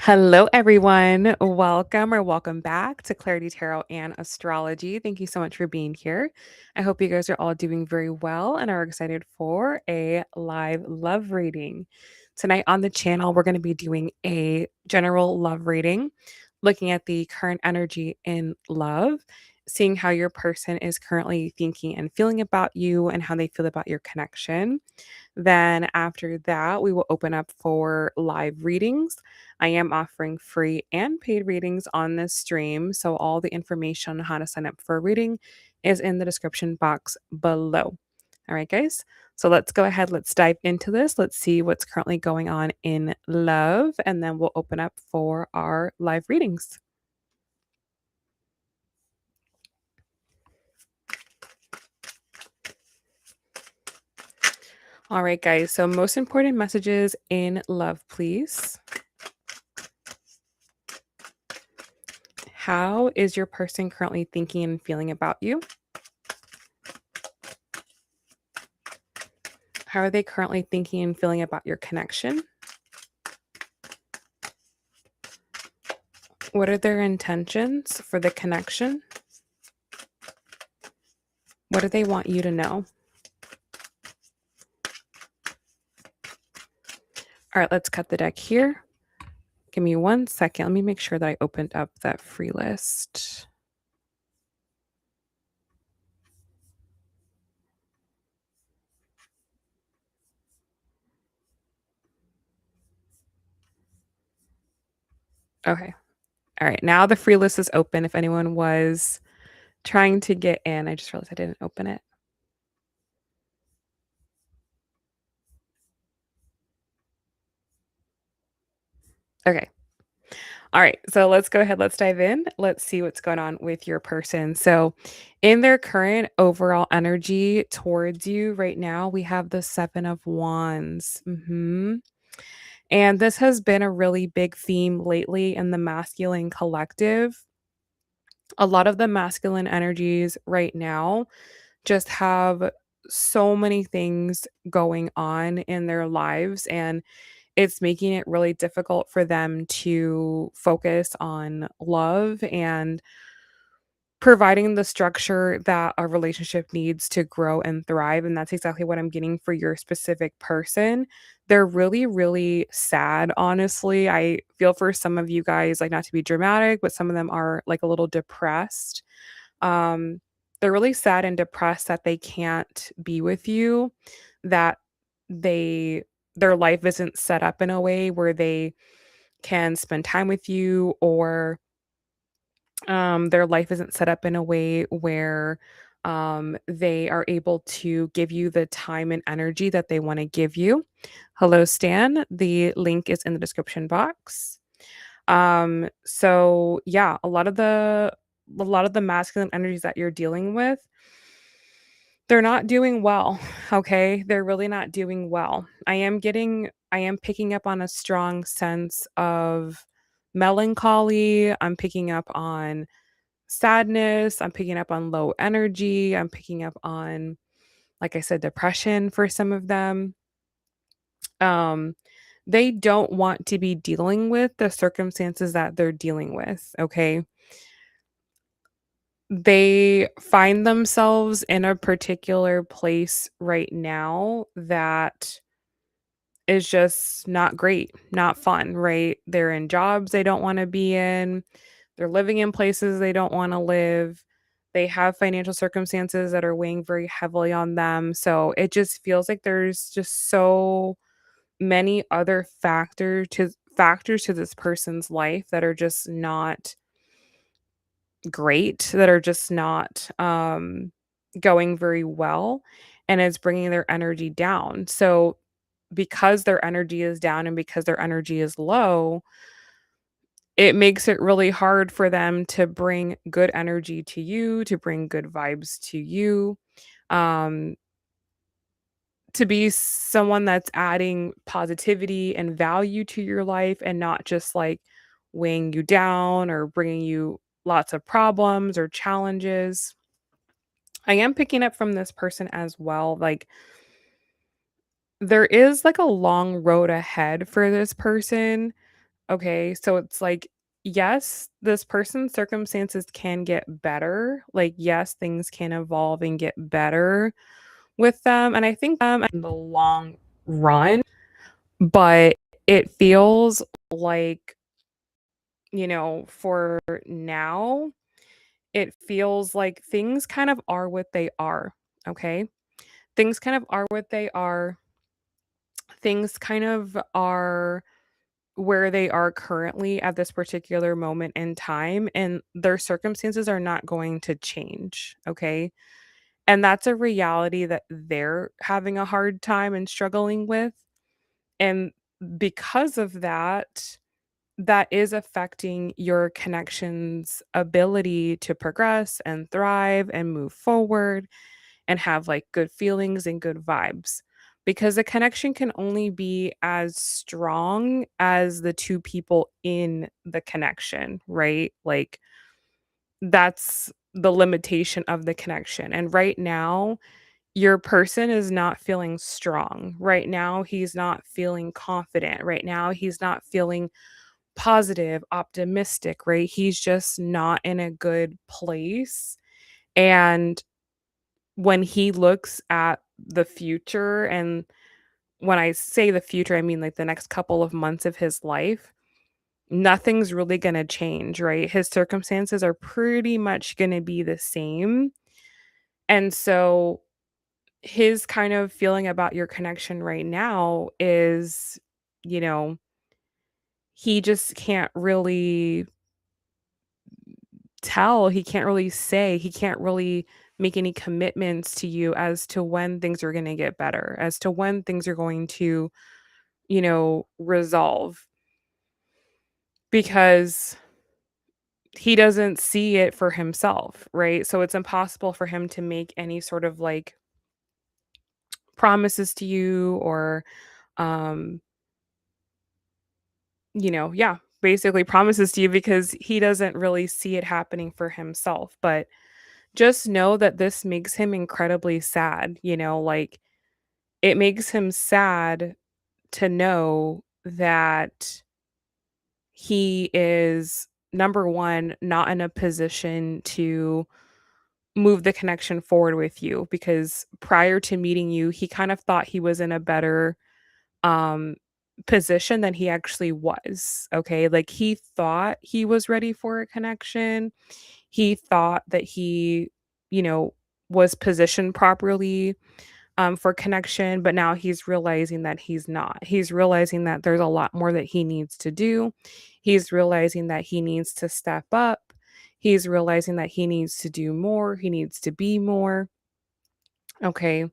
Hello, everyone. Welcome back to Clarity Tarot and Astrology. Thank you so much for being here. I hope you guys are all doing very well and are excited for a live love reading. Tonight on the channel, we're going to be doing a general love reading, looking at the current energy in love, seeing how your person is currently thinking and feeling about you and how they feel about your connection. Then after that, we will open up for live readings. I am offering free and paid readings on this stream. So all the information on how to sign up for a reading is in the description box below. All right, guys. So let's go ahead. Let's dive into this. Let's see what's currently going on in love. And then we'll open up for our live readings. All right, guys. So, most important messages in love, please. How is your person currently thinking and feeling about you? How are they currently thinking and feeling about your connection? What are their intentions for the connection? What do they want you to know? All right, let's cut the deck here. Give me 1 second. Let me make sure that I opened up that free list. Okay. All right. Now the free list is open. If anyone was trying to get in, I just realized I didn't open it. Okay. All right, so let's go ahead. Let's dive in. Let's see what's going on with your person. So, in their current overall energy towards you right now, we have the Seven of Wands. And this has been a really big theme lately in the masculine collective. A lot of the masculine energies right now just have so many things going on in their lives, and it's making it really difficult for them to focus on love and providing the structure that a relationship needs to grow and thrive. And that's exactly what I'm getting for your specific person. They're really, really sad, honestly. I feel for some of you guys, like, not to be dramatic, but some of them are like a little depressed. Um, they're really sad and depressed that they can't be with you, that they their life isn't set up in a way where they can spend time with you, or their life isn't set up in a way where they are able to give you the time and energy that they want to give you. Hello, Stan. The link is in the description box. So yeah, a lot of the masculine energies that you're dealing with, they're not doing well. Okay, they're really not doing well. I am picking up on a strong sense of melancholy. I'm picking up on sadness. I'm picking up on low energy. I'm picking up on, like I said, depression for some of them. Um, they don't want to be dealing with the circumstances that they're dealing with. Okay. They find themselves in a particular place right now that is just not great, not fun, right? They're in jobs they don't want to be in. They're living in places they don't want to live. They have financial circumstances that are weighing very heavily on them. So it just feels like there's just so many other factors to this person's life that are just not great, that are just not going very well, and it's bringing their energy down. So because their energy is down and because their energy is low, it makes it really hard for them to bring good energy to you, to bring good vibes to you, um, to be someone that's adding positivity and value to your life and not just like weighing you down or bringing you lots of problems or challenges. I am picking up from this person as well. Like, there is like a long road ahead for this person. Okay, so it's like, yes, this person's circumstances can get better. Like, yes, things can evolve and get better with them. And I think in the long run, but it feels like, for now, it feels like things kind of are what they are. Okay. Things kind of are what they are. Things kind of are where they are currently at this particular moment in time, and their circumstances are not going to change, okay? And that's a reality that they're having a hard time and struggling with. And because of that, that is affecting your connection's ability to progress and thrive and move forward and have like good feelings and good vibes, because a connection can only be as strong as the two people in the connection, right? Like, that's the limitation of the connection. And right now, your person is not feeling strong. Right now, he's not feeling confident. Right now, he's not feeling positive, optimistic, right? He's just not in a good place. And when he looks at the future, and when I say the future, I mean like the next couple of months of his life, nothing's really going to change, right? His circumstances are pretty much going to be the same. And so his kind of feeling about your connection right now is, you know, he just can't really tell, he can't really say, he can't really make any commitments to you as to when things are going to get better, as to when things are going to, resolve, because he doesn't see it for himself, right? So it's impossible for him to make any sort of like promises to you, or um, yeah, basically promises to you, because he doesn't really see it happening for himself. But just know that this makes him incredibly sad, like, it makes him sad to know that he is, number 1, not in a position to move the connection forward with you, because prior to meeting you, he kind of thought he was in a better, um, position than he actually was, okay? Like, he thought he was ready for a connection. He thought that he, you know, was positioned properly, for connection, but now he's realizing that he's not. He's realizing that there's a lot more that he needs to do. He's realizing that he needs to step up. He's realizing that he needs to do more. He needs to be more. Okay.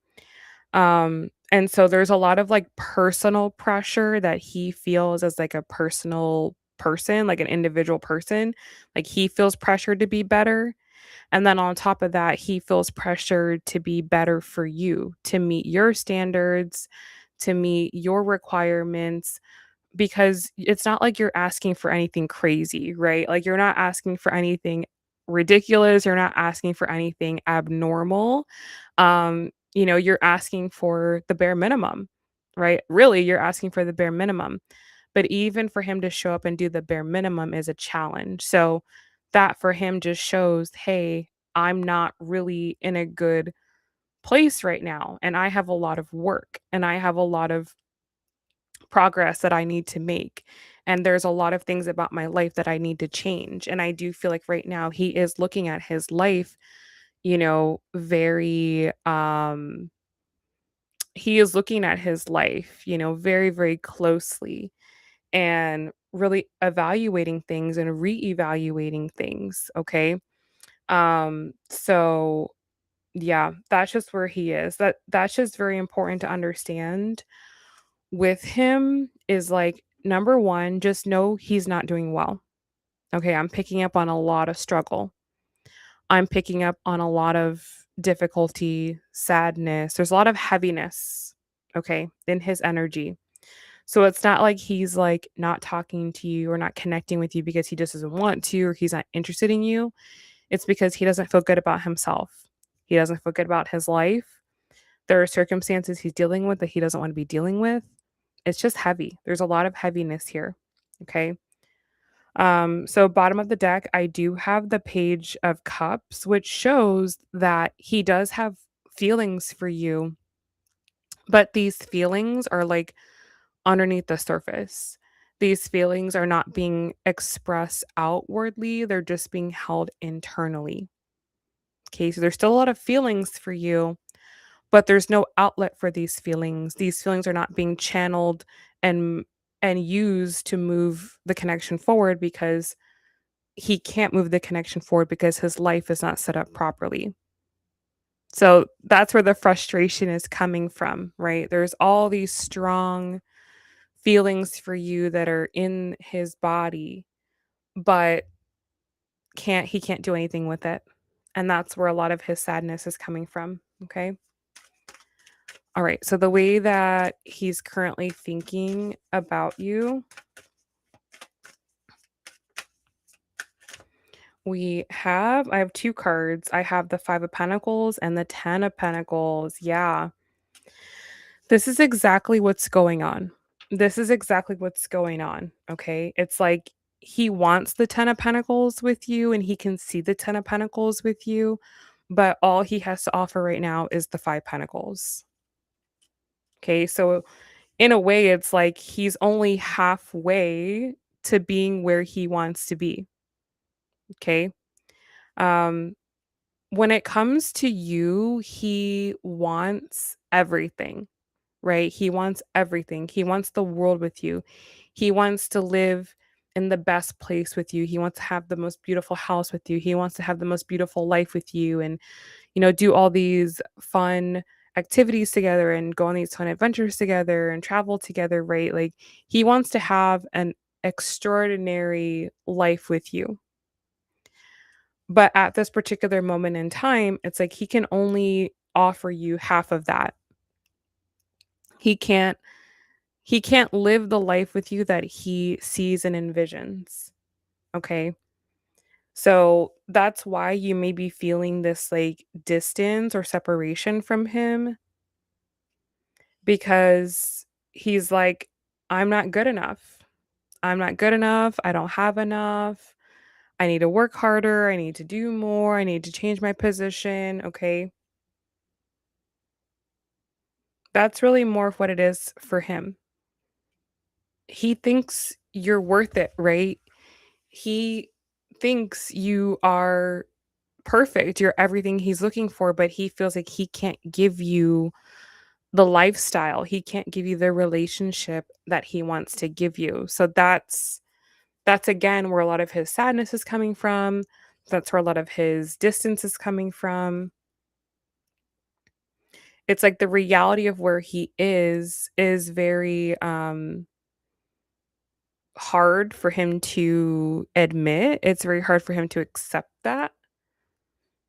And so there's a lot of like personal pressure that he feels as like a personal person, like an individual person. Like, he feels pressured to be better. And then on top of that, he feels pressured to be better for you, to meet your standards, to meet your requirements, because it's not like you're asking for anything crazy, right? Like, you're not asking for anything ridiculous, you're not asking for anything abnormal. You're asking for the bare minimum, right? Really, you're asking for the bare minimum. But even for him to show up and do the bare minimum is a challenge. So that for him just shows, hey, I'm not really in a good place right now. And I have a lot of work, and I have a lot of progress that I need to make. And there's a lot of things about my life that I need to change. And I do feel like right now he is looking at his life, very he is looking at his life, very, very closely, and really evaluating things and reevaluating things. Okay. So yeah, that's just where he is. That's just very important to understand with him, is like, number 1, just know he's not doing well. Okay, I'm picking up on a lot of struggle. I'm picking up on a lot of difficulty, sadness. There's a lot of heaviness, okay, in his energy. So it's not like he's like not talking to you or not connecting with you because he just doesn't want to, or he's not interested in you. It's because he doesn't feel good about himself. He doesn't feel good about his life. There are circumstances he's dealing with that he doesn't want to be dealing with. It's just heavy. There's a lot of heaviness here. Okay. So bottom of the deck, I do have the Page of Cups, which shows that he does have feelings for you, but these feelings are like underneath the surface. These feelings are not being expressed outwardly, they're just being held internally. Okay, so there's still a lot of feelings for you, but there's no outlet for these feelings. These feelings are not being channeled and used to move the connection forward because he can't move the connection forward because his life is not set up properly. So that's where the frustration is coming from, right? There's all these strong feelings for you that are in his body, but he can't do anything with it. And that's where a lot of his sadness is coming from, okay? All right. So the way that he's currently thinking about you, I have two cards. I have the 5 of Pentacles and the 10 of Pentacles. Yeah. This is exactly what's going on. This is exactly what's going on, okay? It's like he wants the 10 of Pentacles with you and he can see the 10 of Pentacles with you, but all he has to offer right now is the 5 Pentacles. Okay? So in a way it's like he's only halfway to being where he wants to be, okay? Um when it comes to you, he wants everything. Right? He wants everything. He wants the world with you. He wants to live in the best place with you. He wants to have the most beautiful house with you. He wants to have the most beautiful life with you and, do all these fun activities together and go on these fun adventures together and travel together, right? Like he wants to have an extraordinary life with you. But at this particular moment in time, it's like he can only offer you half of that. He can't He can't live the life with you that he sees and envisions, okay? So, that's why you may be feeling this, like, distance or separation from him because he's like, "I'm not good enough. I'm not good enough. I don't have enough. I need to work harder. I need to do more. I need to change my position," okay? That's really more of what it is for him. He thinks you're worth it, right? He thinks you are perfect, you're everything he's looking for, but he feels like he can't give you the lifestyle, he can't give you the relationship that he wants to give you. So that's again where a lot of his sadness is coming from. That's where a lot of his distance is coming from. It's like the reality of where he is very hard for him to admit. It's very hard for him to accept that.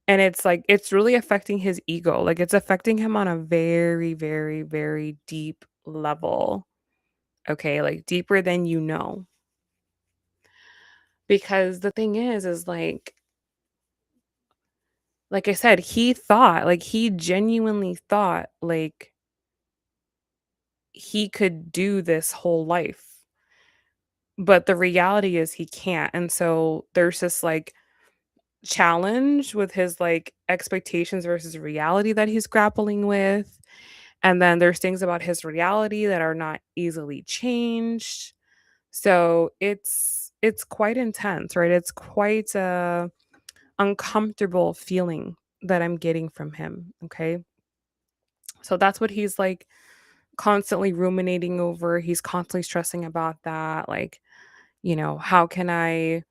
And it's like it's really affecting his ego, like, it's affecting him on a very, very, very deep level, okay, like, deeper than you know. Because the thing is like I said, he genuinely thought, like, he could do this whole life, but the reality is he can't, and so there's this, like, challenge with his, like, expectations versus reality that he's grappling with. And then there's things about his reality that are not easily changed. So it's quite intense, right? It's quite a uncomfortable feeling that I'm getting from him, okay? So that's what he's like constantly ruminating over. He's constantly stressing about that like, how can I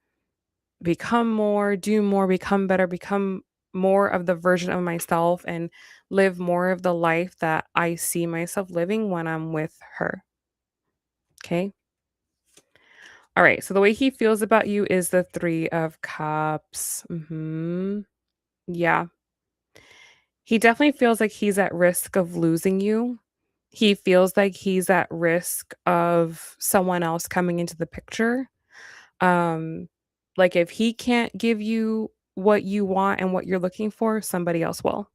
become more, do more, become better, become more of the version of myself and live more of the life that I see myself living when I'm with her. Okay. All right. So the way he feels about you is the 3 of cups. Yeah. He definitely feels like he's at risk of losing you. He feels like he's at risk of someone else coming into the picture. Um, like if he can't give you what you want and what you're looking for, somebody else will.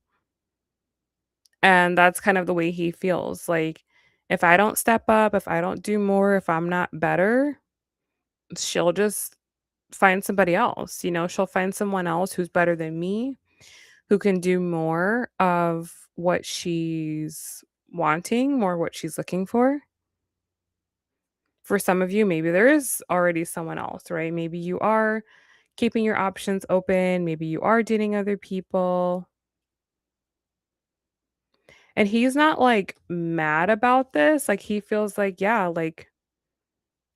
And that's kind of the way he feels. Like if I don't step up, if I don't do more, if I'm not better, she'll just find somebody else, she'll find someone else who's better than me, who can do more of what she's wanting, more what she's looking for. For some of you, maybe there is already someone else, right? Maybe you are keeping your options open, maybe you are dating other people. And he's not like mad about this. Like he feels like, yeah, like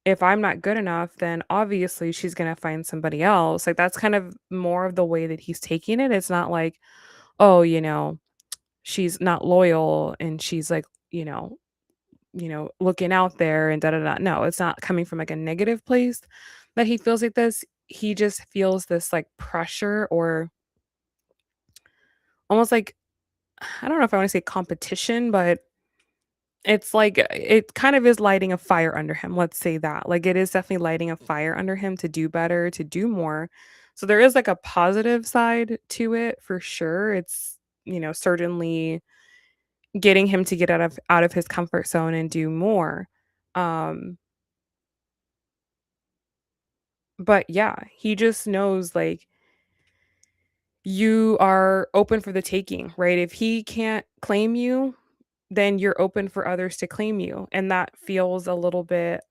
if I'm not good enough, then obviously she's going to find somebody else. Like that's kind of more of the way that he's taking it. It's not like, oh, she's not loyal and she's like, looking out there and da da da. No, it's not coming from like a negative place that he feels like this. He just feels this like pressure or almost like I don't know if I want to say competition, but it's like it kind of is lighting a fire under him. Let's say that. Like it is definitely lighting a fire under him to do better, to do more. So there is like a positive side to it for sure. It's, certainly getting him to get out of his comfort zone and do more. Um but yeah, he just knows like you are open for the taking, right? If he can't claim you, then you're open for others to claim you. And that feels a little bit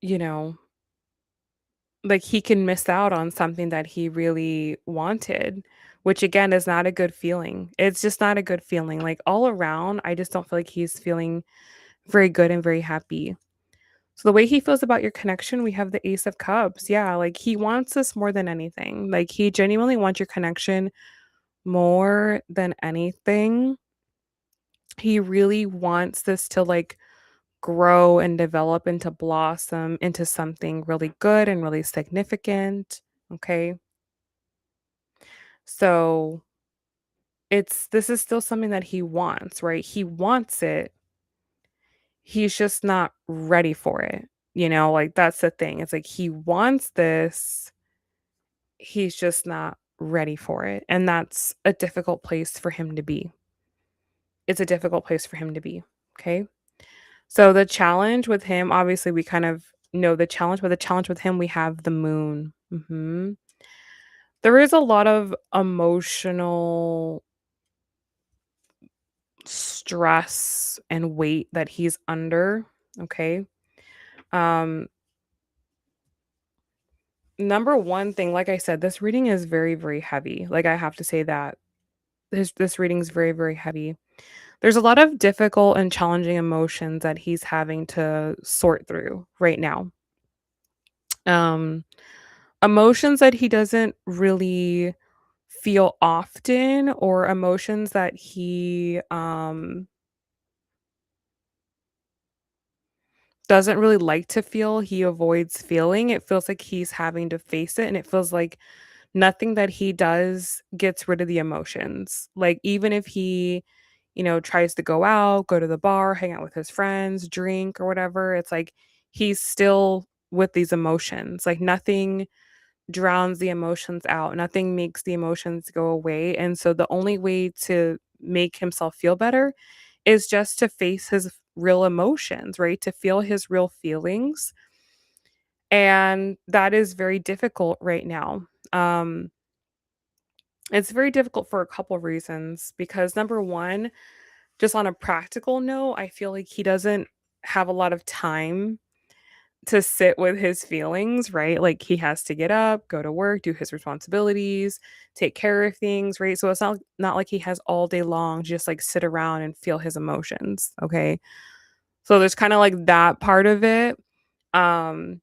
you know, like he can miss out on something that he really wanted, which again is not a good feeling. It's just not a good feeling. Like all around, I just don't feel like he's feeling very good and very happy. So the way he feels about your connection, we have the Ace of Cups. Yeah, like he wants this more than anything. Like he genuinely wants your connection more than anything. He really wants this to like grow and develop and to blossom into something really good and really significant. Okay. So this is still something that he wants, right? He wants it. He's just not ready for it. Like that's the thing. It's like he wants this. He's just not ready for it. And that's a difficult place for him to be. It's a difficult place for him to be. Okay. So the challenge with him, obviously, we kind of know the challenge, but the challenge with him, we have the moon. There is a lot of emotional stress and weight that he's under. Okay. Um, Number one thing, like I said, this reading is very, very heavy. Like I have to say that this reading is very, very heavy. There's a lot of difficult and challenging emotions that he's having to sort through right now. Um, Emotions that he doesn't really feel often or emotions that he doesn't really like to feel, he avoids feeling. It feels like he's having to face it and it feels like nothing that he does gets rid of the emotions. Like even if he, tries to go out, go to the bar, hang out with his friends, drink or whatever, it's like he's still with these emotions. Like nothing drowns the emotions out. Nothing makes the emotions go away. And so the only way to make himself feel better is just to face his real emotions, right? To feel his real feelings. And that is very difficult right now. Um, it's very difficult for a couple reasons because number one, just on a practical note, I feel like he doesn't have a lot of time to sit with his feelings, right? Like he has to get up, go to work, do his responsibilities, take care of things, right? So it's not like he has all day long to just like sit around and feel his emotions, okay? So there's kind of like that part of it. Um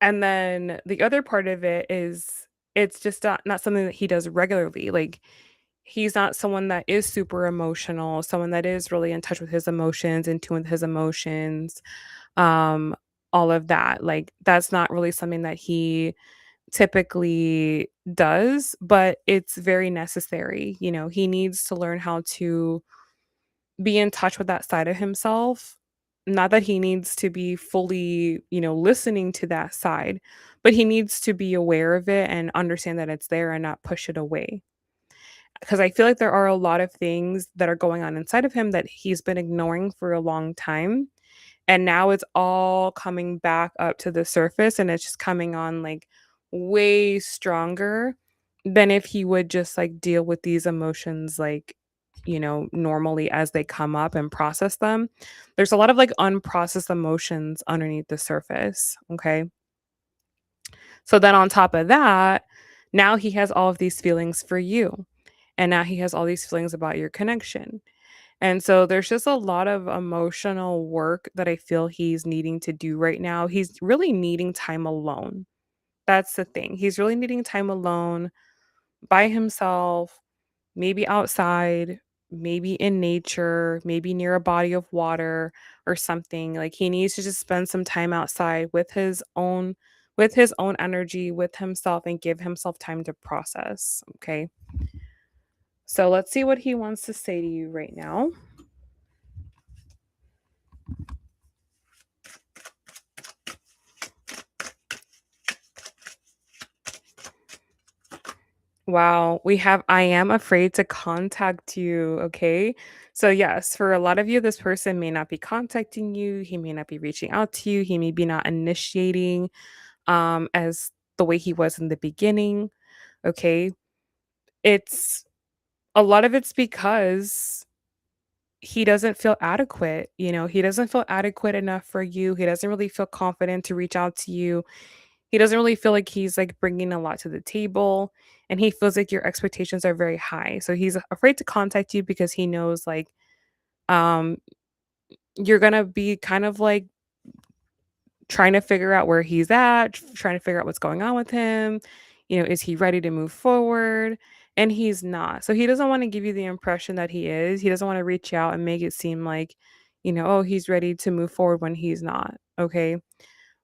and then the other part of it is it's just not something that he does regularly. Like he's not someone that is super emotional, someone that is really in touch with his emotions, in tune with his emotions, um, all of that. Like that's not really something that he typically does, but it's very necessary. He needs to learn how to be in touch with that side of himself. Not that he needs to be fully, listening to that side, but he needs to be aware of it and understand that it's there and not push it away. Because I feel like there are a lot of things that are going on inside of him that he's been ignoring for a long time. And now it's all coming back up to the surface and it's just coming on like way stronger than if he would just like deal with these emotions like, normally as they come up and process them. There's a lot of like unprocessed emotions underneath the surface. Okay. So then on top of that, now he has all of these feelings for you. And now he has all these feelings about your connection. And so there's just a lot of emotional work that I feel he's needing to do right now. He's really needing time alone. That's the thing. He's really needing time alone by himself, maybe outside, maybe in nature, maybe near a body of water or something. Like he needs to just spend some time outside with his own energy, with himself and give himself time to process, okay? So let's see what he wants to say to you right now. Wow, we have I am afraid to contact you, okay? So yes, for a lot of you, this person may not be contacting you, he may not be reaching out to you, he may be not initiating as the way he was in the beginning, okay? It's a lot of it's because he doesn't feel adequate, he doesn't feel adequate enough for you. He doesn't really feel confident to reach out to you. He doesn't really feel like he's, like, bringing a lot to the table, and he feels like your expectations are very high. So he's afraid to contact you because he knows, like, um, you're gonna be kind of, like, trying to figure out where he's at, trying to figure out what's going on with him. Is he ready to move forward? And he's not. So he doesn't wanna give you the impression that he is. He doesn't wanna reach out and make it seem like, "Oh, he's ready to move forward," when he's not, okay?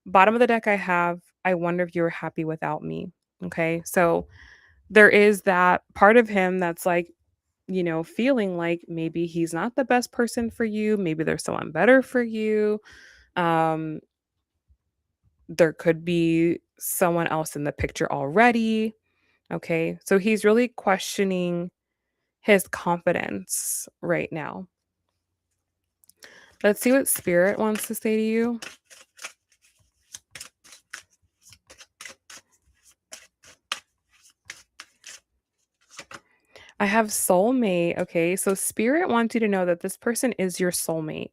Bottom of the deck I have, "I wonder if you're happy without me." Okay? So, there is that part of him that's like, feeling like maybe he's not the best person for you, maybe there's someone better for you. Um, there could be someone else in the picture already. Okay? So he's really questioning his confidence right now. Let's see what spirit wants to say to you. I have soulmate. Okay. So spirit wants you to know that this person is your soulmate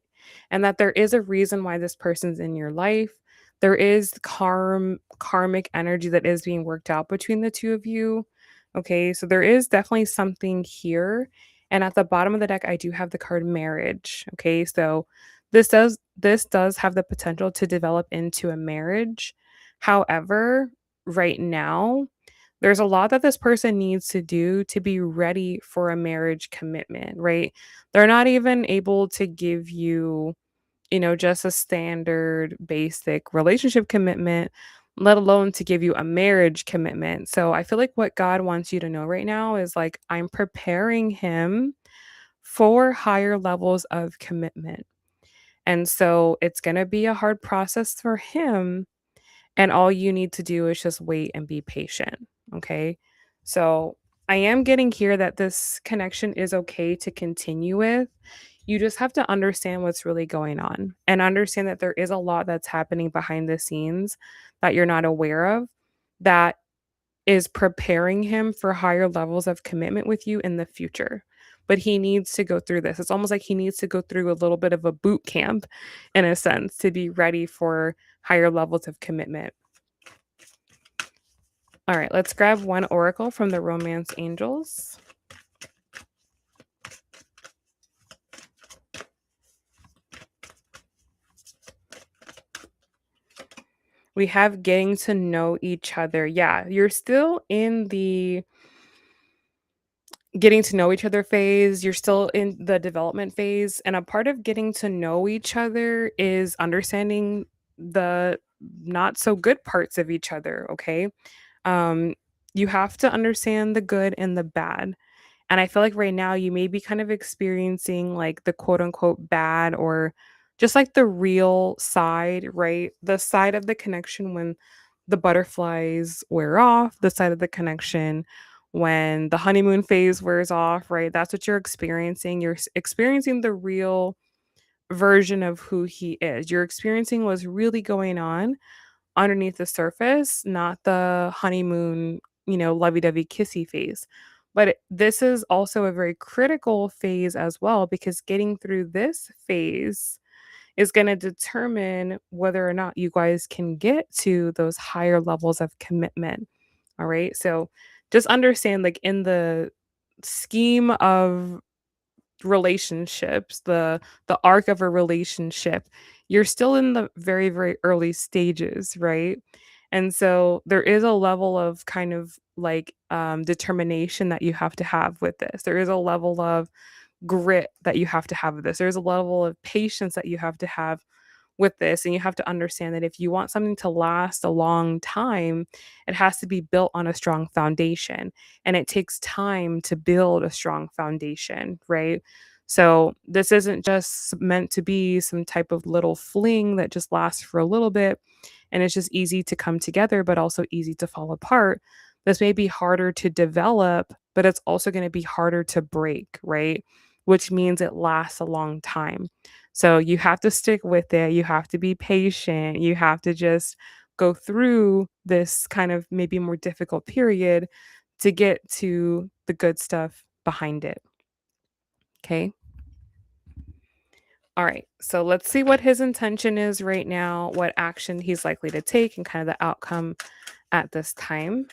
and that there is a reason why this person's in your life. There is karmic energy that is being worked out between the two of you. Okay. So there is definitely something here. And at the bottom of the deck, I do have the card marriage. Okay. So this does have the potential to develop into a marriage. However, right now, there's a lot that this person needs to do to be ready for a marriage commitment, right? They're not even able to give you, just a standard basic relationship commitment, let alone to give you a marriage commitment. So I feel like what God wants you to know right now is like, I'm preparing him for higher levels of commitment. And so it's going to be a hard process for him, and all you need to do is just wait and be patient. Okay. So I am getting here that this connection is okay to continue with. You just have to understand what's really going on and understand that there is a lot that's happening behind the scenes that you're not aware of that is preparing him for higher levels of commitment with you in the future. But he needs to go through this. It's almost like he needs to go through a little bit of a boot camp in a sense to be ready for higher levels of commitment. All right, let's grab one oracle from the Romance Angels. We have getting to know each other. Yeah, you're still in the getting to know each other phase. You're still in the development phase. And a part of getting to know each other is understanding the not so good parts of each other. Okay. Um, you have to understand the good and the bad. And I feel like right now you may be kind of experiencing like the quote unquote bad or just like the real side, right? The side of the connection when the butterflies wear off, the side of the connection when the honeymoon phase wears off, right? That's what you're experiencing. You're experiencing the real version of who he is. You're experiencing what's really going on underneath the surface, not the honeymoon, lovey-dovey kissy phase. But this is also a very critical phase as well because getting through this phase is going to determine whether or not you guys can get to those higher levels of commitment. All right. So just understand, like, in the scheme of relationships, the arc of a relationship, you're still in the very, very early stages, right? And so there is a level of kind of like determination that you have to have with this. There is a level of grit that you have to have with this. There's a level of patience that you have to have with this. And you have to understand that if you want something to last a long time, it has to be built on a strong foundation. And it takes time to build a strong foundation, right? So this isn't just meant to be some type of little fling that just lasts for a little bit and it's just easy to come together, but also easy to fall apart. This may be harder to develop, but it's also going to be harder to break, right? Which means it lasts a long time. So you have to stick with it. You have to be patient. You have to just go through this kind of maybe more difficult period to get to the good stuff behind it. Okay. All right. So let's see what his intention is right now, what action he's likely to take, and kind of the outcome at this time.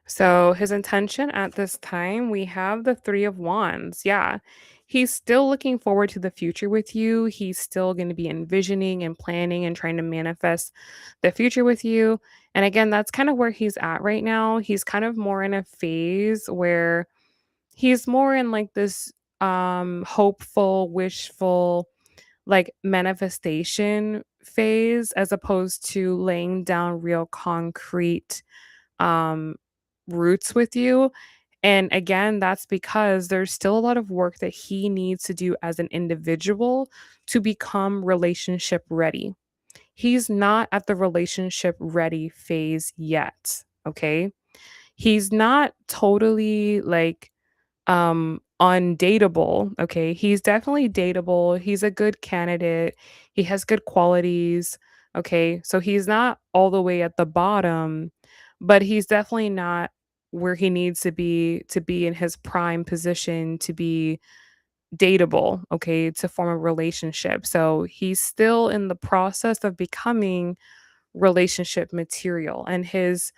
So his intention at this time, we have the 3 of wands. Yeah. He's still looking forward to the future with you. He's still going to be envisioning and planning and trying to manifest the future with you. And again, that's kind of where he's at right now. He's kind of more in a phase where he's more in like this hopeful, wishful, like manifestation phase as opposed to laying down real concrete um, roots with you. And again, that's because there's still a lot of work that he needs to do as an individual to become relationship ready. He's not at the relationship ready phase yet. Okay. He's not totally like undateable. Okay. He's definitely dateable. He's a good candidate. He has good qualities. Okay. So he's not all the way at the bottom, but he's definitely not where he needs to be in his prime position to be dateable, okay, to form a relationship. So he's still in the process of becoming relationship material, and his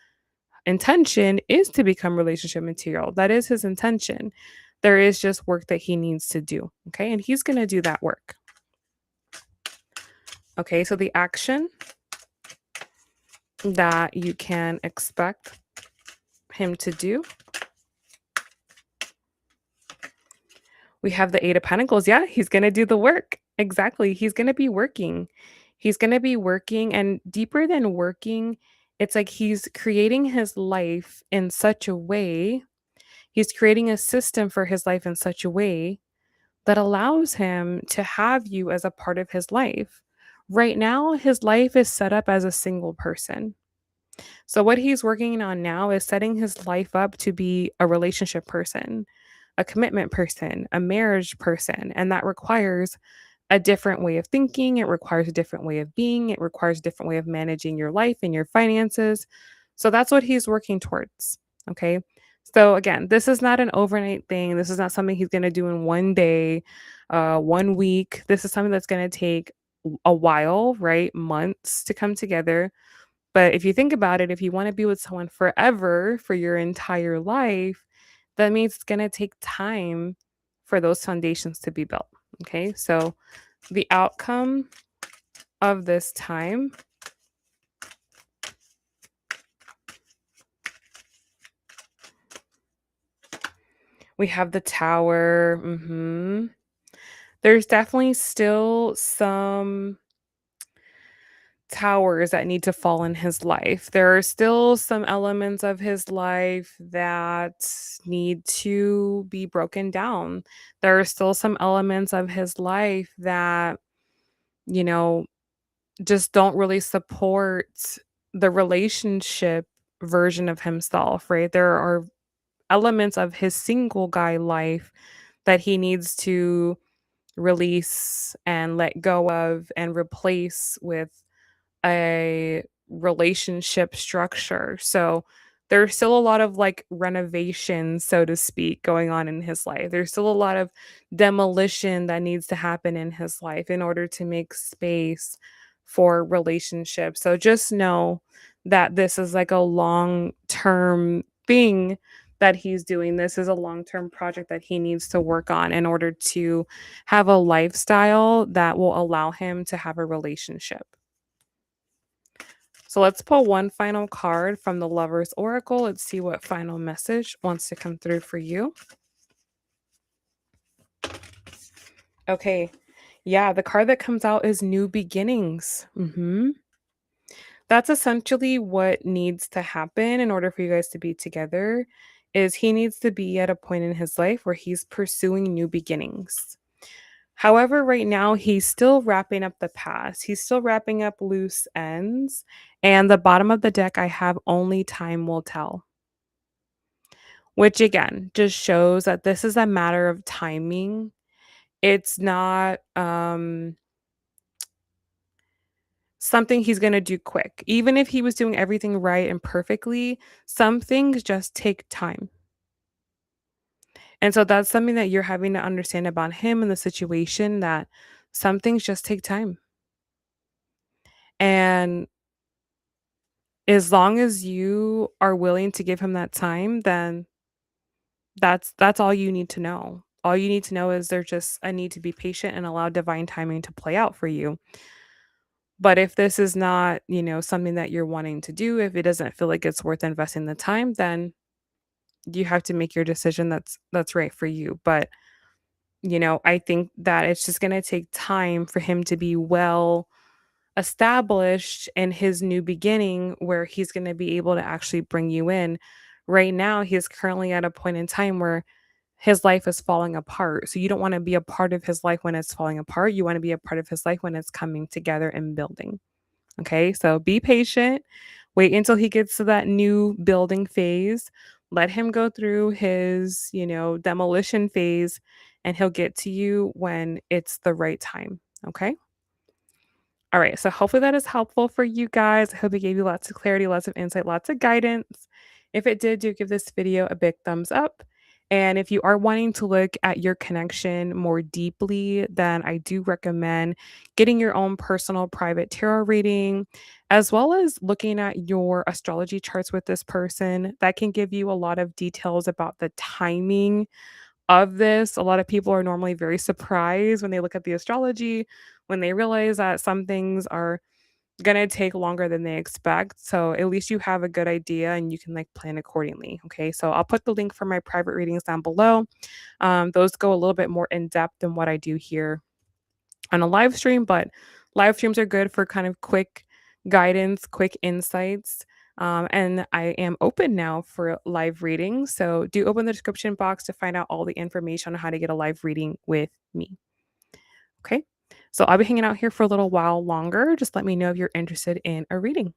intention is to become relationship material. That is his intention. There is just work that he needs to do. Okay. And he's going to do that work. Okay. So the action that you can expect him to do, we have the 8 of Pentacles. Yeah. He's going to do the work. Exactly. He's going to be working. He's going to be working. And deeper than working, it's like he's creating his life in such a way. He's creating a system for his life in such a way that allows him to have you as a part of his life. Right now, his life is set up as a single person. So, what he's working on now is setting his life up to be a relationship person, a commitment person, a marriage person. And that requires a different way of thinking. It requires a different way of being. It requires a different way of managing your life and your finances. So, that's what he's working towards. Okay. So, again, this is not an overnight thing. This is not something he's going to do in one day, 1 week. This is something that's going to take a while, right? Months to come together. But if you think about it, if you want to be with someone forever for your entire life, that means it's going to take time for those foundations to be built. Okay. So the outcome of this time, we have the tower. There's definitely still some towers that need to fall in his life. There are still some elements of his life that need to be broken down. There are still some elements of his life that, you know, just don't really support the relationship version of himself, right? There are elements of his single guy life that he needs to release and let go of and replace with a relationship structure. So there's still a lot of like renovation, so to speak, going on in his life. There's still a lot of demolition that needs to happen in his life in order to make space for relationships. So just know that this is like a long term thing that he's doing. This is a long term project that he needs to work on in order to have a lifestyle that will allow him to have a relationship. So let's pull one final card from the Lover's Oracle. Let's see what final message wants to come through for you. Okay. Yeah, the card that comes out is New Beginnings. That's essentially what needs to happen in order for you guys to be together is he needs to be at a point in his life where he's pursuing new beginnings. However, right now he's still wrapping up the past. He's still wrapping up loose ends. And the bottom of the deck, I have only time will tell, which again just shows that this is a matter of timing. It's not something he's going to do quick. Even if he was doing everything right and perfectly, some things just take time. And so that's something that you're having to understand about him and the situation that some things just take time. And as long as you are willing to give him that time, then that's all you need to know. All you need to know is there's just a need to be patient and allow divine timing to play out for you. But if this is not, something that you're wanting to do, if it doesn't feel like it's worth investing the time, then you have to make your decision that's right for you. But, I think that it's just going to take time for him to be well established in his new beginning where he's going to be able to actually bring you in. Right now, he's currently at a point in time where his life is falling apart. So you don't want to be a part of his life when it's falling apart. You want to be a part of his life when it's coming together and building. Okay? So be patient. Wait until he gets to that new building phase. Let him go through his, demolition phase and he'll get to you when it's the right time. Okay? All right, so hopefully that is helpful for you guys. I hope it gave you lots of clarity, lots of insight, lots of guidance. If it did, do give this video a big thumbs up. And if you are wanting to look at your connection more deeply, then I do recommend getting your own personal private tarot reading, as well as looking at your astrology charts with this person. That can give you a lot of details about the timing of this. A lot of people are normally very surprised when they look at the astrology, when they realize that some things are going to take longer than they expect. So at least you have a good idea and you can like plan accordingly. Okay. So I'll put the link for my private readings down below. Those go a little bit more in depth than what I do here on a live stream, but live streams are good for kind of quick guidance, quick insights. And I am open now for live readings. So do open the description box to find out all the information on how to get a live reading with me. Okay. So I'll be hanging out here for a little while longer. Just let me know if you're interested in a reading.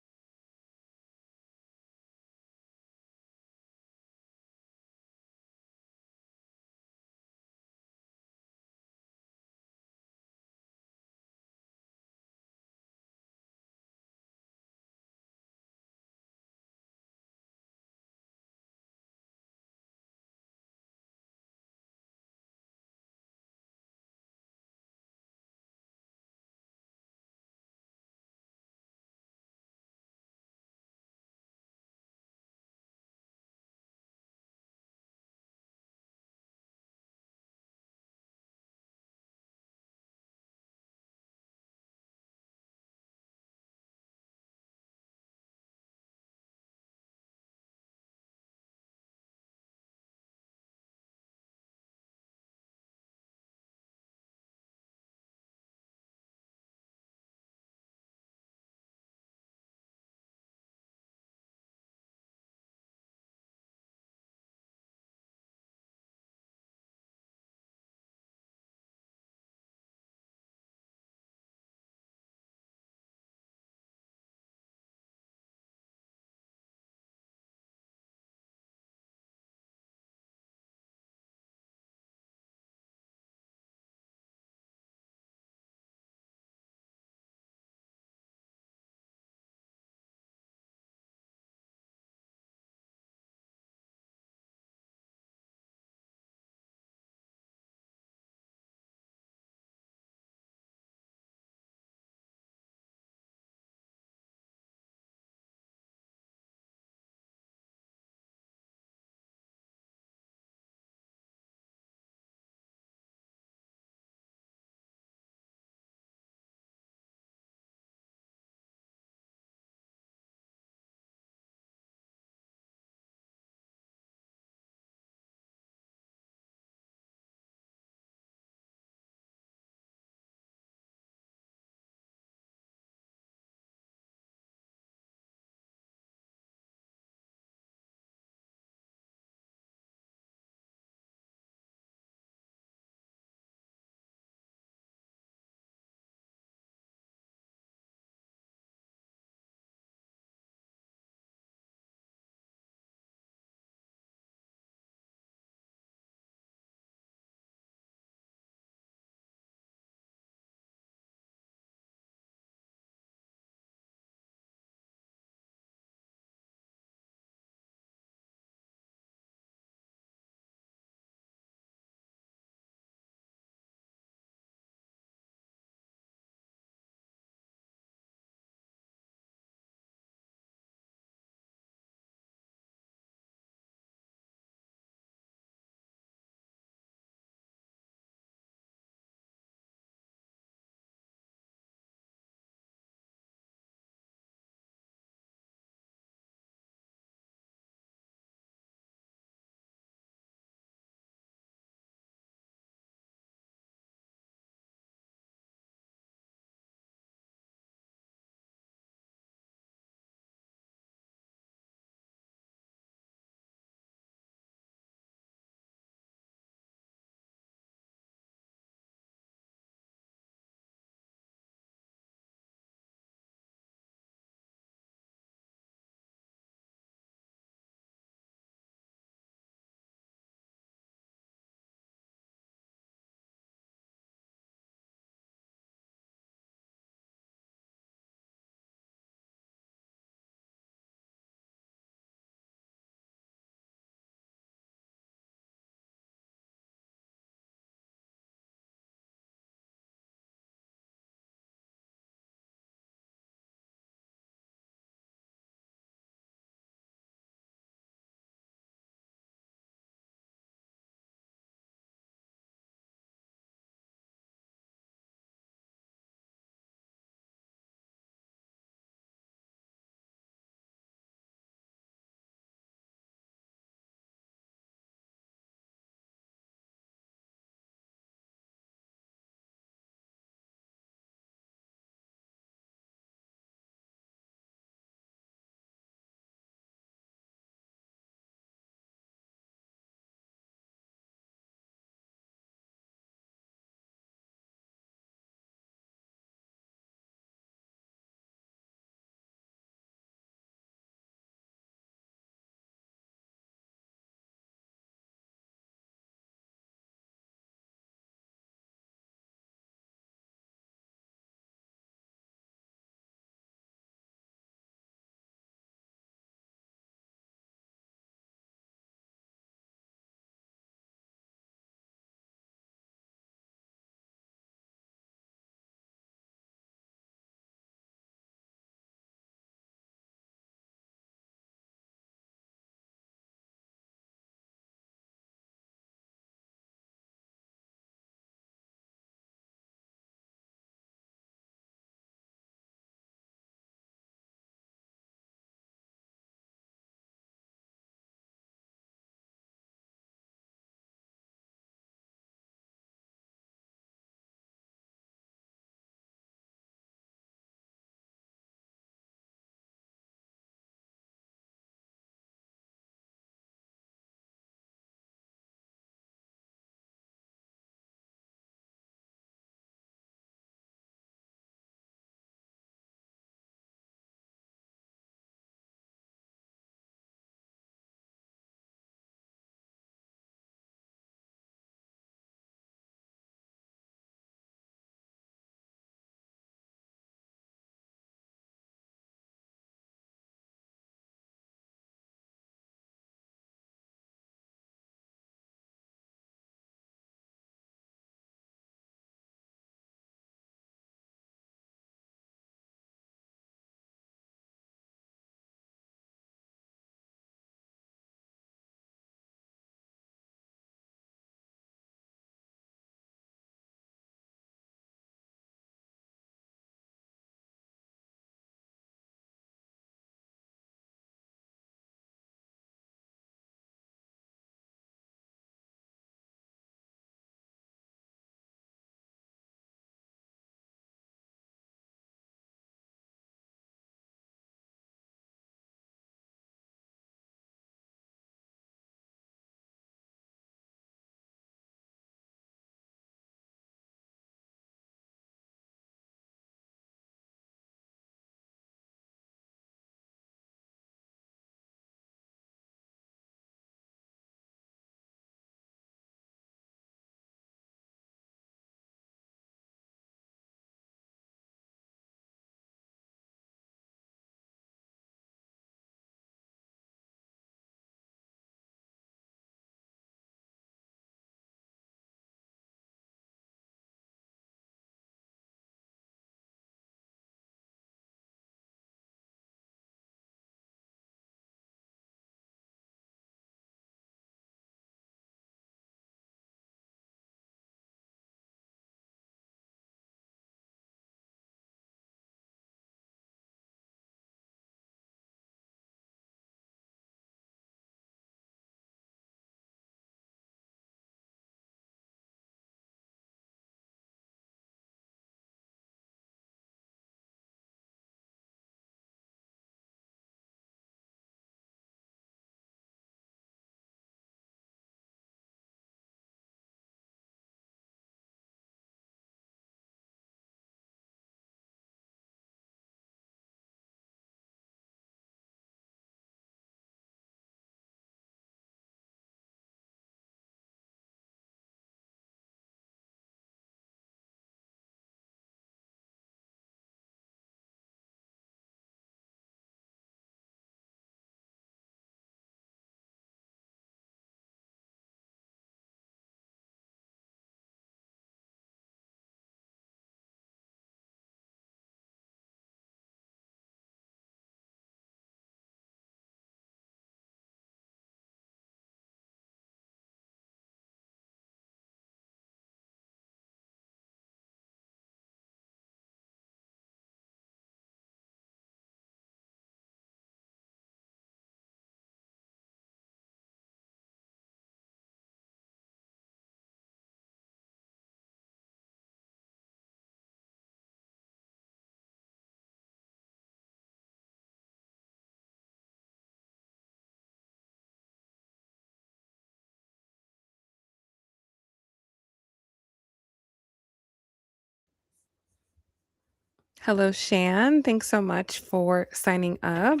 Hello, Shan. Thanks so much for signing up.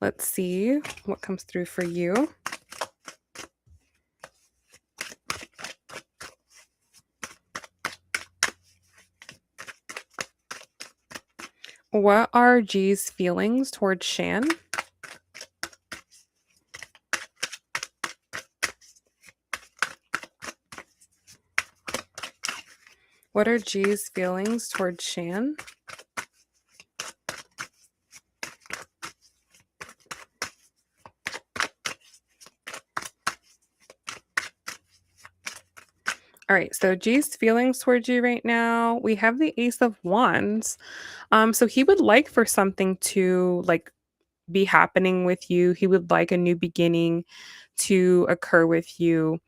Let's see what comes through for you. What are G's feelings towards Shan? What are G's feelings towards Shan? All right, so G's feelings towards you right now, we have the Ace of Wands. So he would like for something to like be happening with you. He would like a new beginning to occur with you.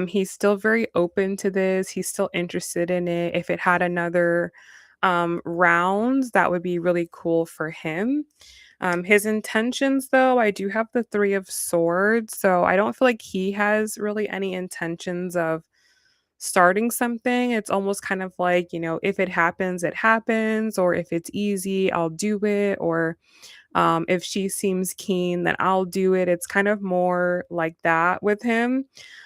He's still very open to this. He's still interested in it. If it had another round, that would be really cool for him. His intentions, though, I do have the Three of Swords, so I don't feel like he has really any intentions of starting something. It's almost kind of like, if it happens, it happens, or if it's easy, I'll do it, or if she seems keen, then I'll do it. It's kind of more like that with him.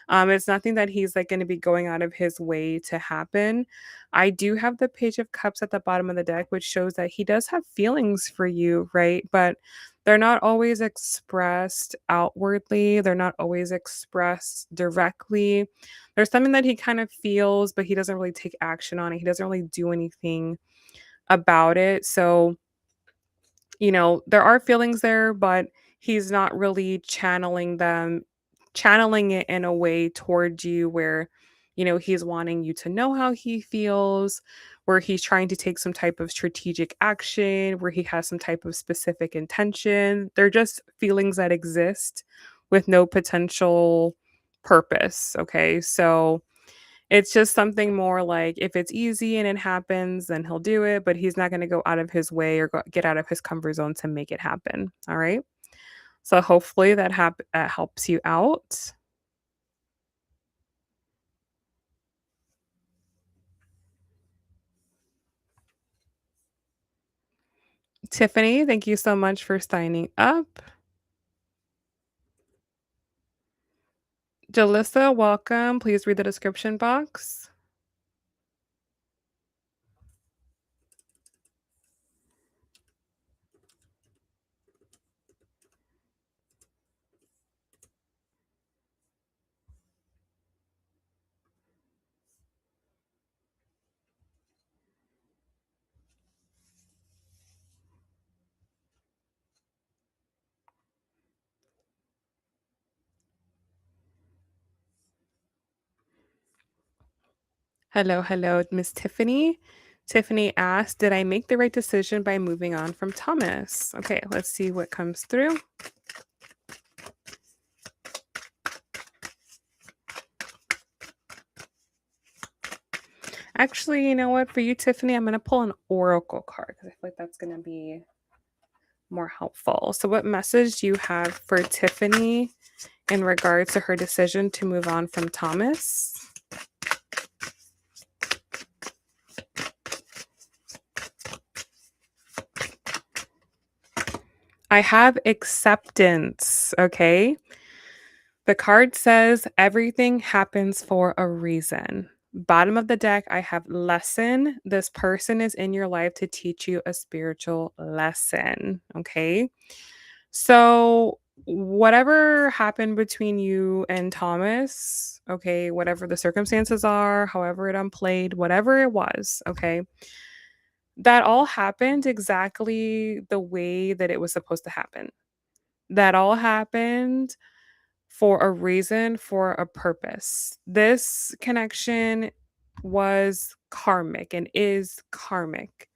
It's nothing that he's like going to be going out of his way to happen. I do have the Page of Cups at the bottom of the deck, which shows that he does have feelings for you, right? But they're not always expressed outwardly, they're not always expressed directly. There's something that he kind of feels, but he doesn't really take action on it. He doesn't really do anything about it. So, there are feelings there, but he's not really channeling it in a way towards you where, he's wanting you to know how he feels, where he's trying to take some type of strategic action, where he has some type of specific intention. They're just feelings that exist with no potential purpose. Okay. So, it's just something more like if it's easy and it happens, then he'll do it, but he's not gonna go out of his way or get out of his comfort zone to make it happen, all right? So hopefully that helps you out. Tiffany, thank you so much for signing up. Jalissa, welcome. Please read the description box. Hello, hello, Miss Tiffany. Tiffany asked, "Did I make the right decision by moving on from Thomas?" Okay, let's see what comes through. Actually, you know what? For you, Tiffany, I'm gonna pull an oracle card because I feel like that's gonna be more helpful. So, what message do you have for Tiffany in regards to her decision to move on from Thomas? I have acceptance. Okay. The card says everything happens for a reason. Bottom of the deck, I have lesson. This person is in your life to teach you a spiritual lesson. Okay. So, whatever happened between you and Thomas, okay, whatever the circumstances are, however it unplayed, whatever it was, okay, that all happened exactly the way that it was supposed to happen. That all happened for a reason, for a purpose. This connection was karmic and is karmic,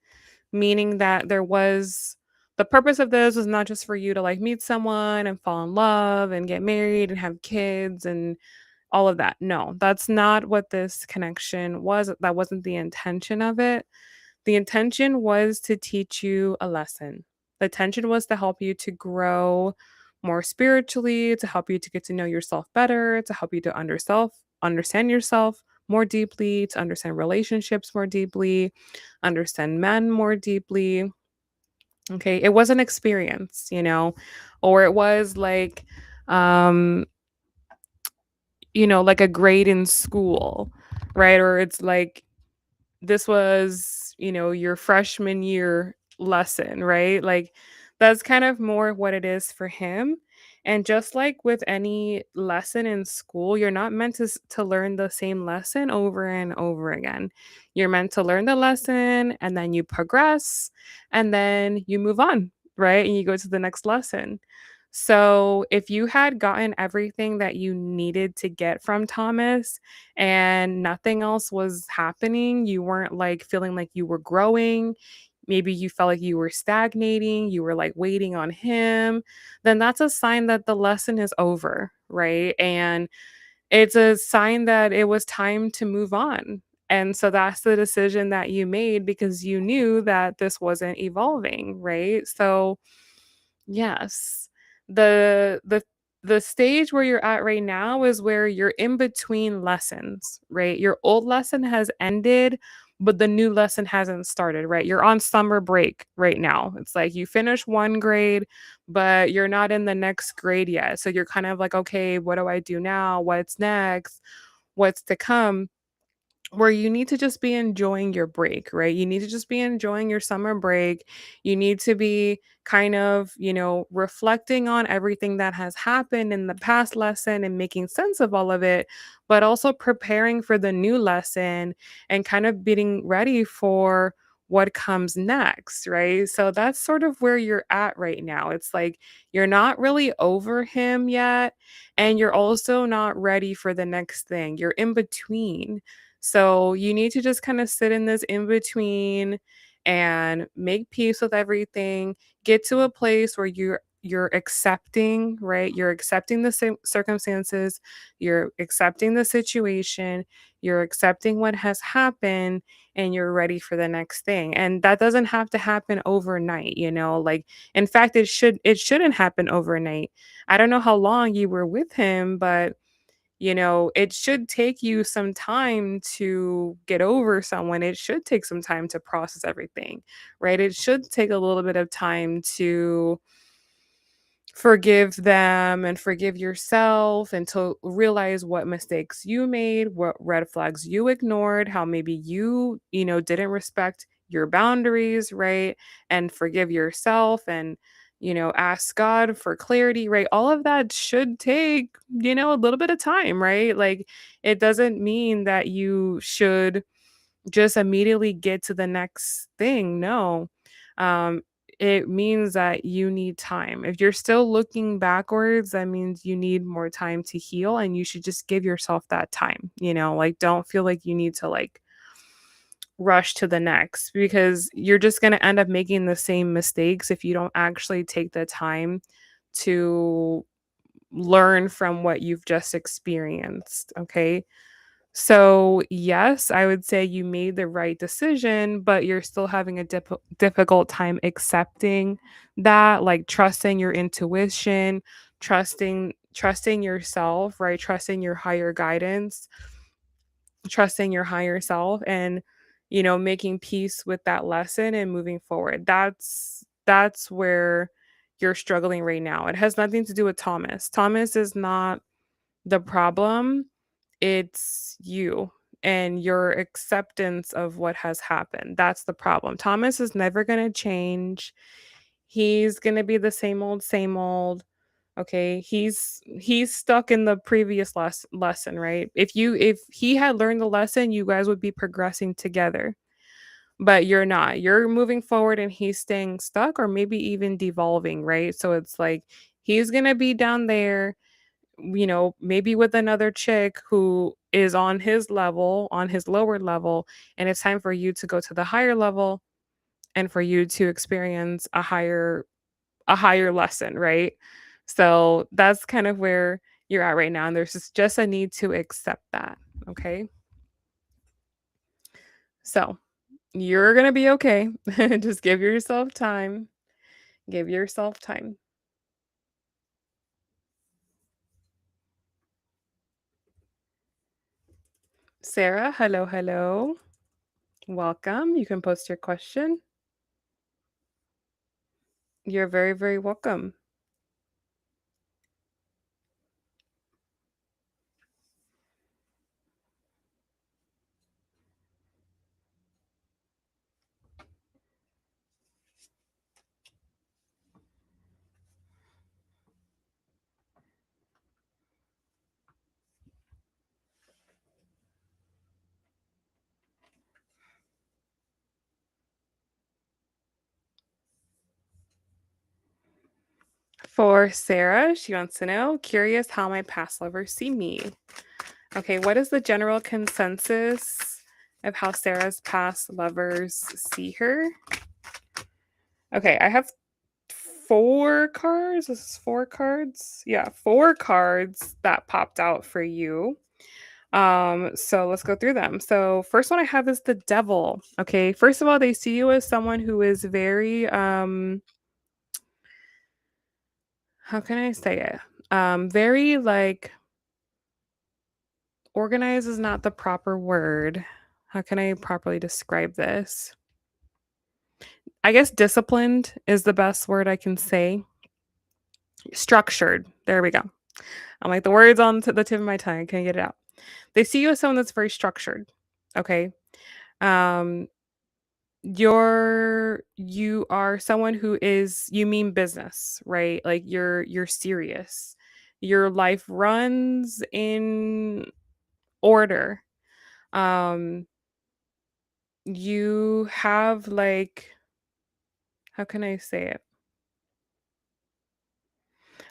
meaning that there was the purpose of this was not just for you to like meet someone and fall in love and get married and have kids and all of that. No, that's not what this connection was. That wasn't the intention of it. The intention was to teach you a lesson. The intention was to help you to grow more spiritually, to help you to get to know yourself better, to help you to understand yourself more deeply, to understand relationships more deeply, understand men more deeply. Okay. It was an experience, or it was like, um, like a grade in school, right? Or it's like this was, your freshman year lesson, right? Like that's kind of more what it is for him. And just like with any lesson in school, you're not meant to learn the same lesson over and over again. You're meant to learn the lesson and then you progress and then you move on, right? And you go to the next lesson. So, if you had gotten everything that you needed to get from Thomas, and nothing else was happening, you weren't like feeling like you were growing, maybe you felt like you were stagnating, you were like waiting on him, then that's a sign that the lesson is over, right? And it's a sign that it was time to move on. And so that's the decision that you made because you knew that this wasn't evolving, right? So, yes. The stage where you're at right now is where you're in between lessons, right? Your old lesson has ended, but the new lesson hasn't started, right? You're on summer break right now. It's like you finish one grade, but you're not in the next grade yet. So you're kind of like, okay, what do I do now? What's next? What's to come? Where you need to just be enjoying your break, right? You need to just be enjoying your summer break. You need to be kind of, reflecting on everything that has happened in the past lesson and making sense of all of it, but also preparing for the new lesson and kind of being ready for what comes next, right? So that's sort of where you're at right now. It's like you're not really over him yet, and you're also not ready for the next thing. You're in between, so you need to just kind of sit in this in between and make peace with everything. Get to a place where you're accepting, right? You're accepting the circumstances, you're accepting the situation, you're accepting what has happened, and you're ready for the next thing. And that doesn't have to happen overnight, like in fact it shouldn't happen overnight. I don't know how long you were with him, but it should take you some time to get over someone. It should take some time to process everything, right? It should take a little bit of time to forgive them and forgive yourself and to realize what mistakes you made, what red flags you ignored, how maybe you didn't respect your boundaries, right? And forgive yourself and ask God for clarity, right? All of that should take, a little bit of time, right? Like it doesn't mean that you should just immediately get to the next thing. No. Um, it means that you need time. If you're still looking backwards, that means you need more time to heal and you should just give yourself that time, like don't feel like you need to like rush to the next because you're just going to end up making the same mistakes if you don't actually take the time to learn from what you've just experienced, okay? So, yes, I would say you made the right decision, but you're still having a difficult time accepting that, like trusting your intuition, trusting yourself, right? Trusting your higher guidance, trusting your higher self and making peace with that lesson and moving forward. That's where you're struggling right now. It has nothing to do with Thomas. Thomas is not the problem, it's you and your acceptance of what has happened. That's the problem. Thomas is never going to change. He's going to be the same old, same old. Okay, he's stuck in the previous lesson, right? If he had learned the lesson, you guys would be progressing together. But you're not. You're moving forward and he's staying stuck or maybe even devolving, right? So it's like he's going to be down there, maybe with another chick who is on his level, on his lower level, and it's time for you to go to the higher level and for you to experience a higher lesson, right? So that's kind of where you're at right now. And there's just a need to accept that. Okay. So you're going to be okay. Just give yourself time. Give yourself time. Sarah, hello, hello. Welcome. You can post your question. You're very, very welcome. For Sarah, she wants to know, curious how my past lovers see me. Okay, what is the general consensus of how Sarah's past lovers see her? Okay, I have four cards. This is four cards. Yeah, four cards that popped out for you. So let's go through them. So first one I have is the devil. Okay, first of all, they see you as someone who is very how can I say it? Very like organized is not the proper word. How can I properly describe this? I guess disciplined is the best word I can say. Structured. There we go. I'm like the words on the tip of my tongue. I can't get it out. They see you as someone that's very structured. Okay. Um, you are someone who is you mean business, right? Like you're serious. Your life runs in order. Um, you have like how can I say it?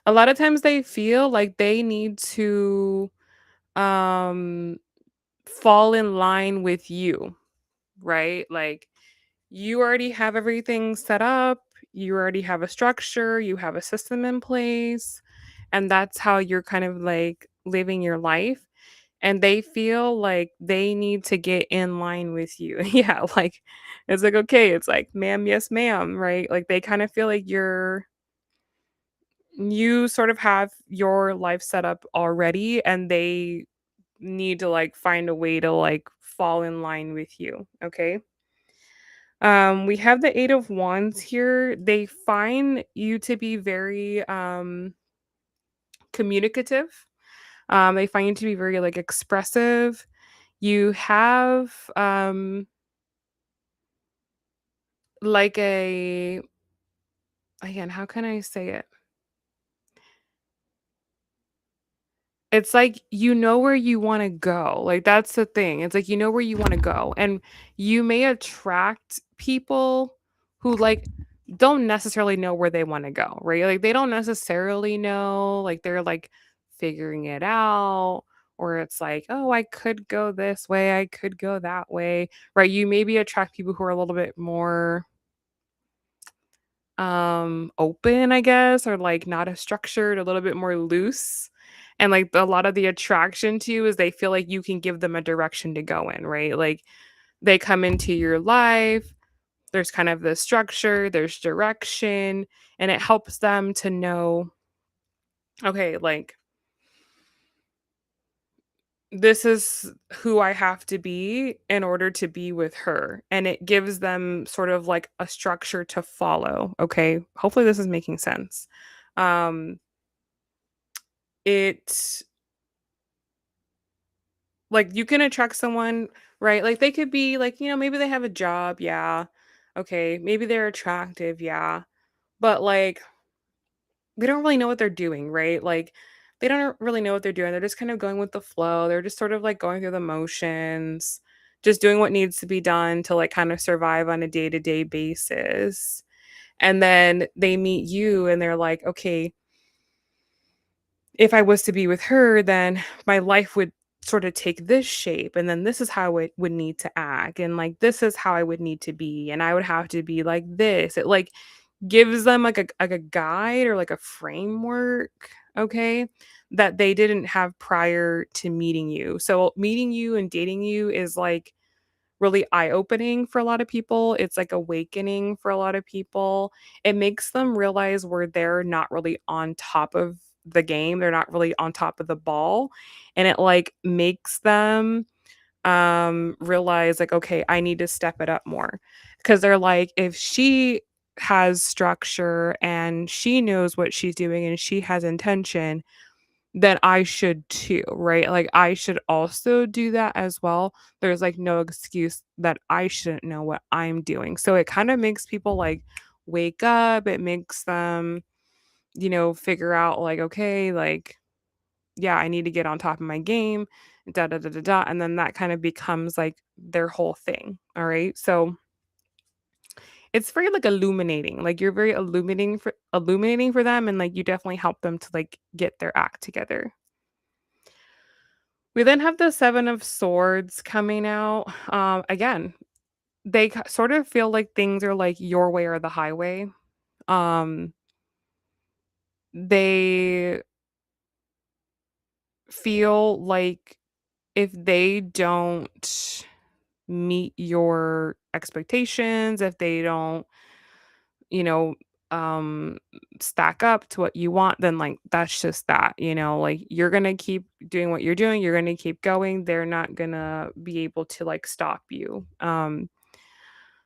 A lot of times they feel like they need to um fall in line with you, right? Like you already have everything set up, you already have a structure, you have a system in place, and that's how you're kind of like living your life. And they feel like they need to get in line with you. Yeah, like it's like, okay, it's like, ma'am, yes, ma'am, right? Like they kind of feel like you sort of have your life set up already and they need to like find a way to like fall in line with you. Okay. We have the 8 of Wands here. They find you to be very communicative. They find you to be very like expressive. You have like a again, how can I say it? It's like you know where you wanna go, like, that's the thing, it's like you know where you wanna go, and you may attract people who, like, don't necessarily know where they wanna go, right? Like, they don't necessarily know, like, they're, like, figuring it out, or it's like, "Oh, I could go this way, I could go that way," right? You maybe attract people who are a little bit more open, I guess, or like not as structured, a little bit more loose. And like a lot of the attraction to you is they feel like you can give them a direction to go in, right? Like they come into your life, there's kind of the structure, there's direction, and it helps them to know, okay, like this is who I have to be in order to be with her. And it gives them sort of like a structure to follow. Okay. Hopefully this is making sense. Um, it like you can attract someone, right? Like they could be like, maybe they have a job, yeah. Okay, maybe they're attractive, yeah. But like they don't really know what they're doing, right? Like they don't really know what they're doing. They're just kind of going with the flow. They're just sort of like going through the motions, just doing what needs to be done to like kind of survive on a day-to-day basis. And then they meet you and they're like, okay, if I was to be with her, then my life would sort of take this shape, and then this is how it would need to act, and like this is how I would need to be, and I would have to be like this. It like gives them like a guide or like a framework, okay, that they didn't have prior to meeting you. So meeting you and dating you is like really eye-opening for a lot of people. It's like awakening for a lot of people. It makes them realize where they're not really on top of the game. They're not really on top of the ball. And it like makes them realize like, okay, I need to step it up more. Cause they're like, if she has structure and she knows what she's doing and she has intention, then I should too, right? Like I should also do that as well. There's like no excuse that I shouldn't know what I'm doing. So it kind of makes people like wake up. It makes them, figure out like, okay, like, yeah, I need to get on top of my game, da da da da da. And then that kind of becomes like their whole thing. All right. So it's very like illuminating. Like you're very illuminating for them, and like you definitely help them to like get their act together. We then have the 7 of Swords coming out. Again, they sort of feel like things are like your way or the highway. Um, they feel like if they don't meet your expectations, if they don't, you know, um stack up to what you want, then like that's just that, like you're going to keep doing what you're doing, you're going to keep going. They're not going to be able to like stop you.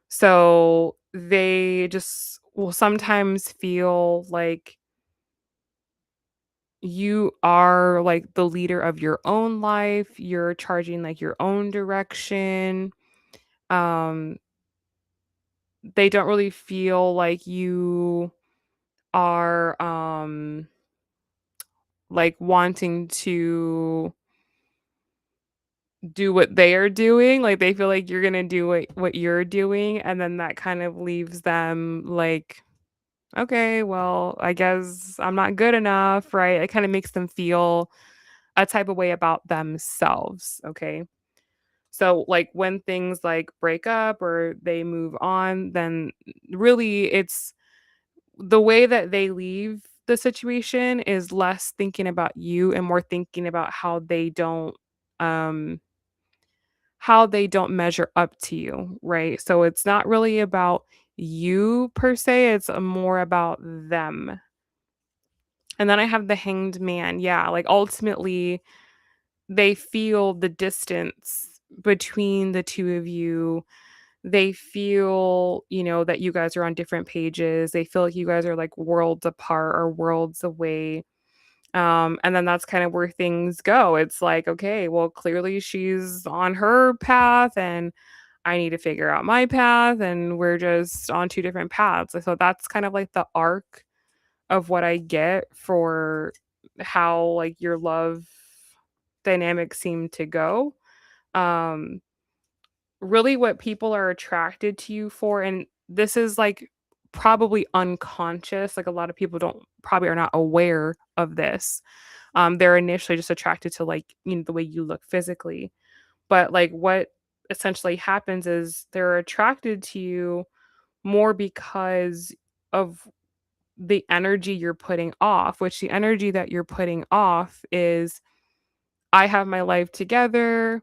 So they just will sometimes feel like you are like the leader of your own life, you're charging like your own direction. Um they don't really feel like you are like wanting to do what they are doing. Like they feel like you're going to do what you're doing, and then that kind of leaves them like, okay, well, I guess I'm not good enough, right? It kind of makes them feel a type of way about themselves, okay? So like when things like break up or they move on, then really it's the way that they leave the situation is less thinking about you and more thinking about um how they don't measure up to you, right? So it's not really about you per se, it's more about them. And then I have the Hanged Man. Yeah, like ultimately they feel the distance between the two of you. They feel, that you guys are on different pages. They feel like you guys are like worlds apart or worlds away. And then that's kind of where things go. It's like, okay, well, clearly she's on her path and I need to figure out my path, and we're just on two different paths. So that's kind of like the arc of what I get for how like your love dynamics seem to go. Um Really what people are attracted to you for, and this is like probably unconscious, like a lot of people don't probably are not aware of this. They're initially just attracted to like, the way you look physically. But like what essentially happens is they're attracted to you more because of the energy you're putting off, which the energy that you're putting off is I have my life together.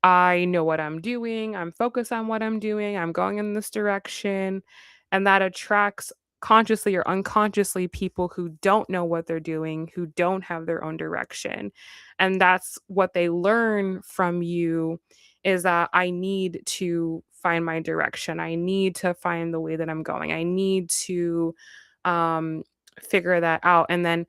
I know what I'm doing. I'm focused on what I'm doing. I'm going in this direction. And that attracts consciously or unconsciously people who don't know what they're doing, who don't have their own direction. And that's what they learn from you is that I need to find my direction. I need to find the way that I'm going. I need to um figure that out. And then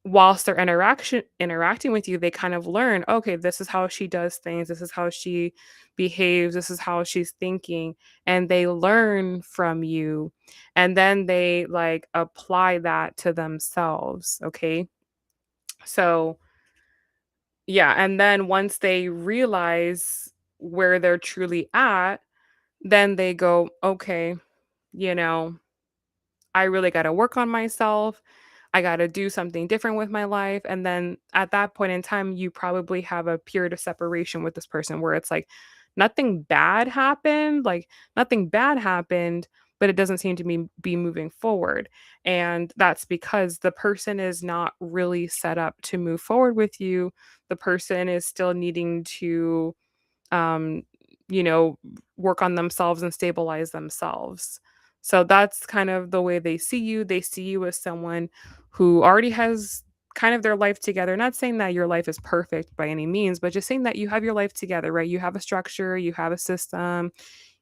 whilst they're interacting with you, they kind of learn, okay, this is how she does things, this is how she behaves, this is how she's thinking, and they learn from you, and then they like apply that to themselves, okay? So, yeah, and then once they realize where they're truly at, then they go, okay, you know, I really got to work on myself. I got to do something different with my life. And then at that point in time, you probably have a period of separation with this person where it's like nothing bad happened, but it doesn't seem to be moving forward. And that's because the person is not really set up to move forward with you. The person is still needing to um, you know, work on themselves and stabilize themselves. So that's kind of the way they see you. They see you as someone who already has kind of their life together. Not saying that your life is perfect by any means, but just saying that you have your life together, right? You have a structure, you have a system,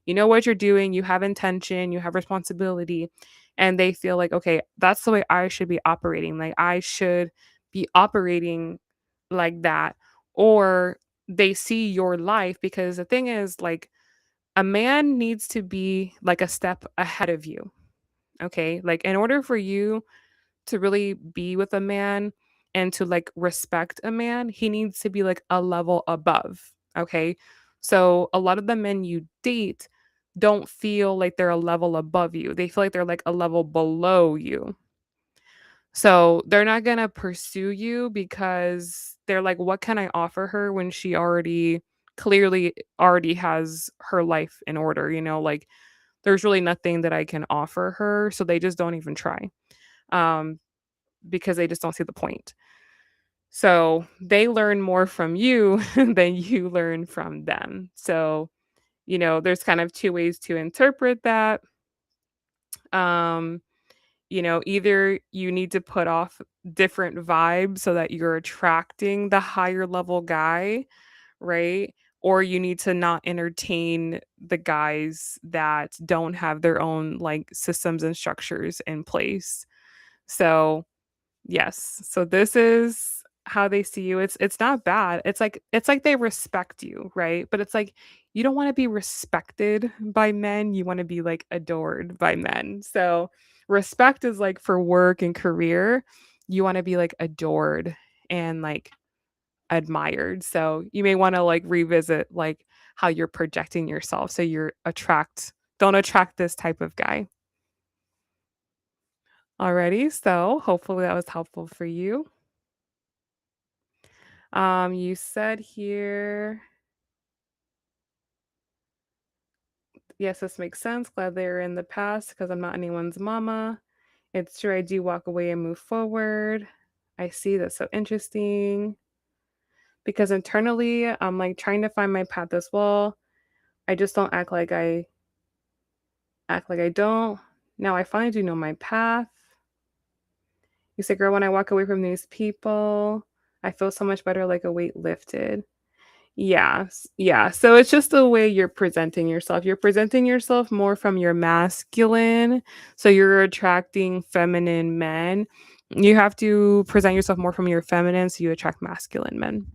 you know what you're doing, you have intention, you have responsibility, and they feel like, okay, that's the way I should be operating. Like I should be operating like that. Or they see your life because the thing is, like, a man needs to be like a step ahead of you. Okay. Like, in order for you to really be with a man and to like respect a man, he needs to be like a level above. Okay. So a lot of the men you date don't feel like they're a level above you. They feel like they're like a level below you. So they're not going to pursue you because they're like, what can I offer her when she already clearly already has her life in order? Like there's really nothing that I can offer her. So they just don't even try. Um, because they just don't see the point. So they learn more from you than you learn from them. So, there's kind of two ways to interpret that. Um, either you need to put off different vibes so that you're attracting the higher level guy, right? Or you need to not entertain the guys that don't have their own like systems and structures in place. So, yes. So this is how they see you. It's not bad. It's like they respect you, right? But it's like you don't want to be respected by men. You want to be like adored by men. So respect is like for work and career. You want to be like adored and like admired. So you may want to like revisit like how you're projecting yourself so you're attract don't attract this type of guy. Alrighty. So hopefully that was helpful for you. You said here, yes, this makes sense. Glad they're in the past because I'm not anyone's mama. It's true. I do walk away and move forward. I see. That's so interesting because internally, I'm like trying to find my path as well. I just don't act like I don't. Now I finally do know my path. You say, girl, when I walk away from these people, I feel so much better, like a weight lifted. Yeah. So it's just the way you're presenting yourself. You're presenting yourself more from your masculine. So you're attracting feminine men. You have to present yourself more from your feminine so you attract masculine men.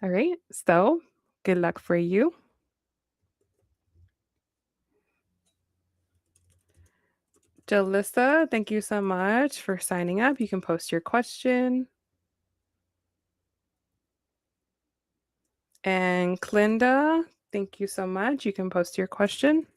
All right. So good luck for you. Jalissa, thank you so much for signing up. You can post your question. And Clinda, thank you so much. You can post your question.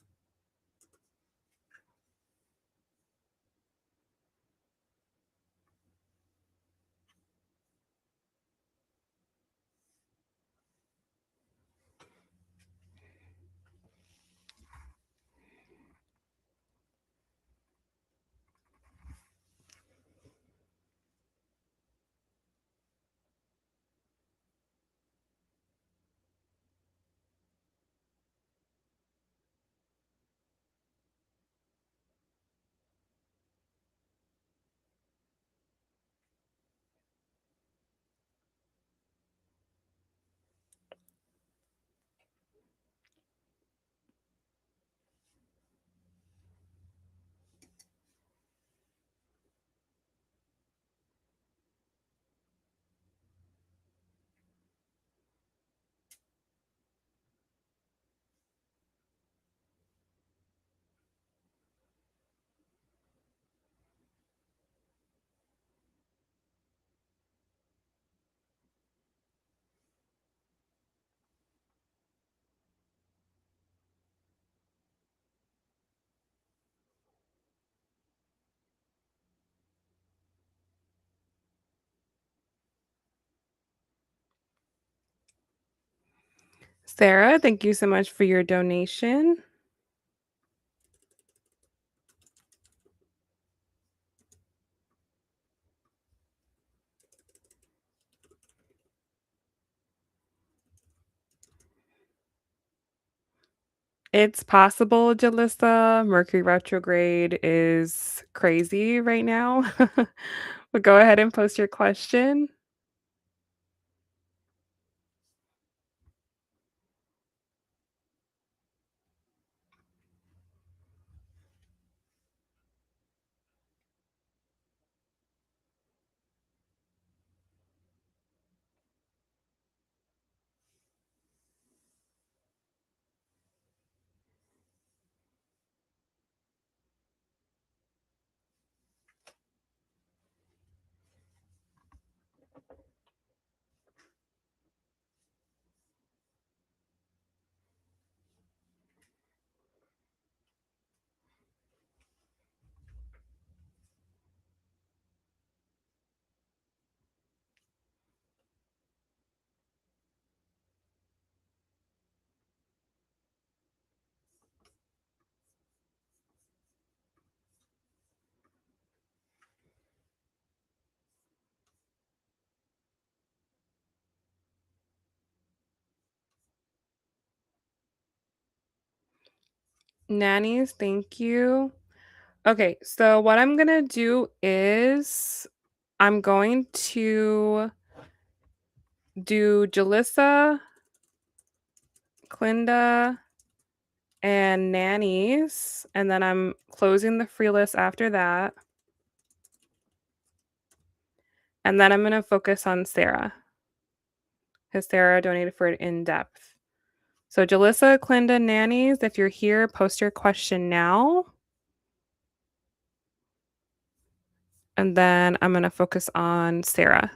Sarah, thank you so much for your donation. It's possible, Jalissa. Mercury retrograde is crazy right now. But go ahead and post your question. Nannies, thank you. Okay, so what I'm gonna do is I'm going to do Jalissa, Clinda, and nannies, and then I'm closing the free list after that. And then I'm gonna focus on Sarah because Sarah donated for it in depth. So Jalissa, Clinda, nannies, if you're here, post your question now. And then I'm gonna focus on Sarah.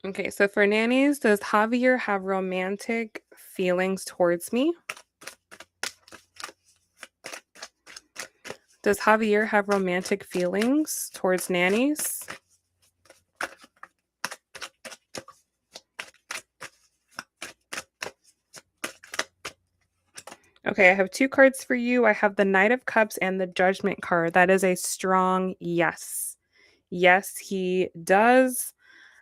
Okay, so for nannies, does Javier have romantic feelings towards me? Does Javier have romantic feelings towards nannies? Okay, I have 2 cards for you. I have the Knight of Cups and the Judgment card. That is a strong yes. Yes, he does.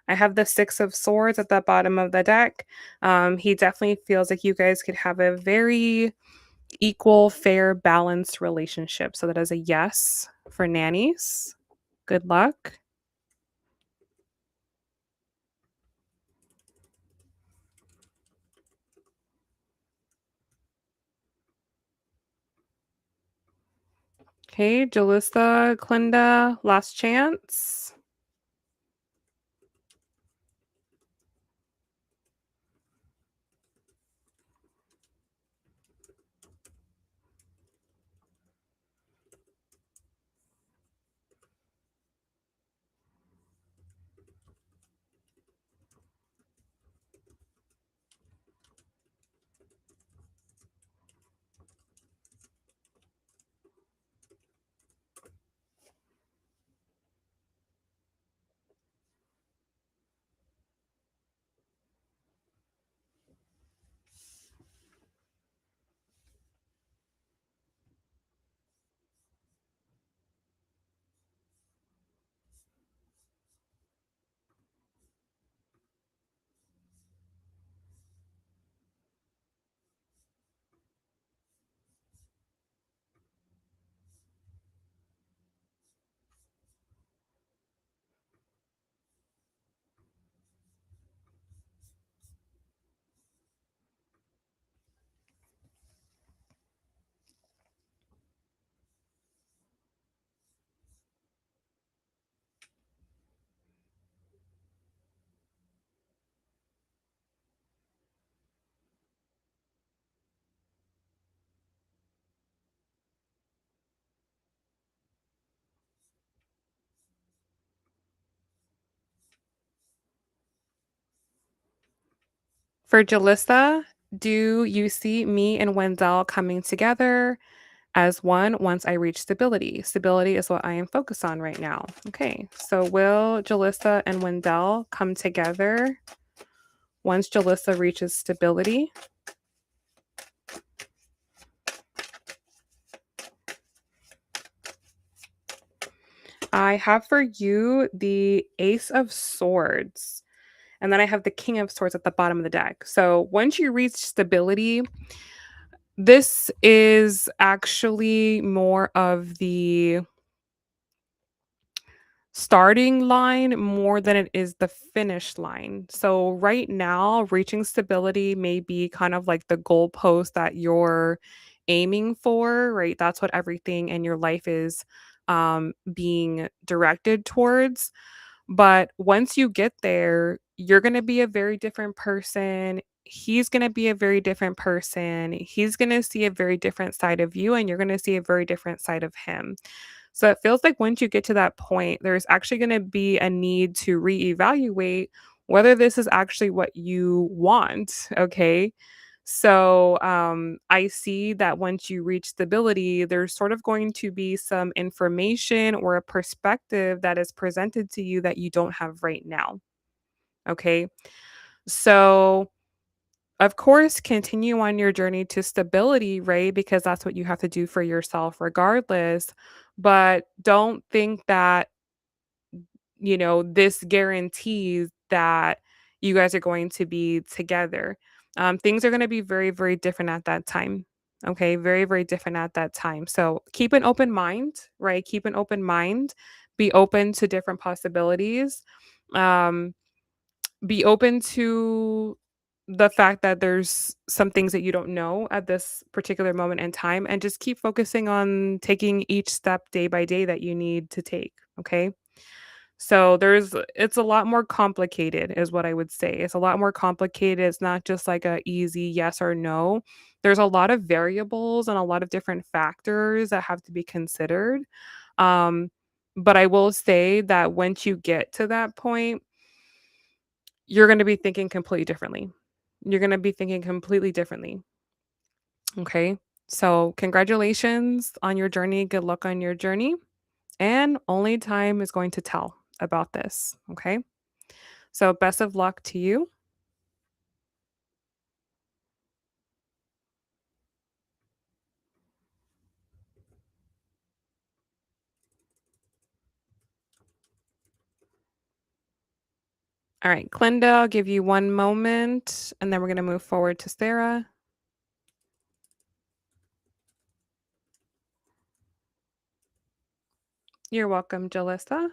I have the 6 of Swords at the bottom of the deck. He definitely feels like you guys could have a very equal, fair, balanced relationship. So that is a yes for nannies. Good luck. Okay, Jalissa, Clinda, last chance. For Jalissa, do you see me and Wenzel coming together? as one once I reach stability. Stability is what I am focused on right now. Okay, so will Jalissa and Wendell come together once Jalissa reaches stability? I have for you the Ace of Swords, and then I have the King of Swords at the bottom of the deck. So once you reach stability, this is actually more of the starting line more than it is the finish line. So right now, reaching stability may be kind of like the goalpost that you're aiming for, right? That's what everything in your life is being directed towards. But once you get there, you're going to be a very different person. He's going to be a very different person. He's going to see a very different side of you, and you're going to see a very different side of him. So it feels like once you get to that point, there's actually going to be a need to reevaluate whether this is actually what you want. Okay. So I see that once you reach stability, there's sort of going to be some information or a perspective that is presented to you that you don't have right now. Okay. So of course, continue on your journey to stability, right? Because that's what you have to do for yourself regardless. But don't think that, this guarantees that you guys are going to be together. Things are going to be very, very different at that time. Okay. Very, very different at that time. So keep an open mind, right? Keep an open mind. Be open to different possibilities. Um, be open to the fact that there's some things that you don't know at this particular moment in time, and just keep focusing on taking each step day by day that you need to take, okay? So it's a lot more complicated is what I would say. It's a lot more complicated. It's not just like a easy yes or no. There's a lot of variables and a lot of different factors that have to be considered. Um but I will say that once you get to that point, you're gonna be thinking completely differently. You're gonna be thinking completely differently, okay? So, congratulations on your journey, good luck on your journey, and only time is going to tell about this, okay? So, best of luck to you. All right, Glinda, I'll give you one moment, and then we're gonna move forward to Sarah. You're welcome, Jalissa.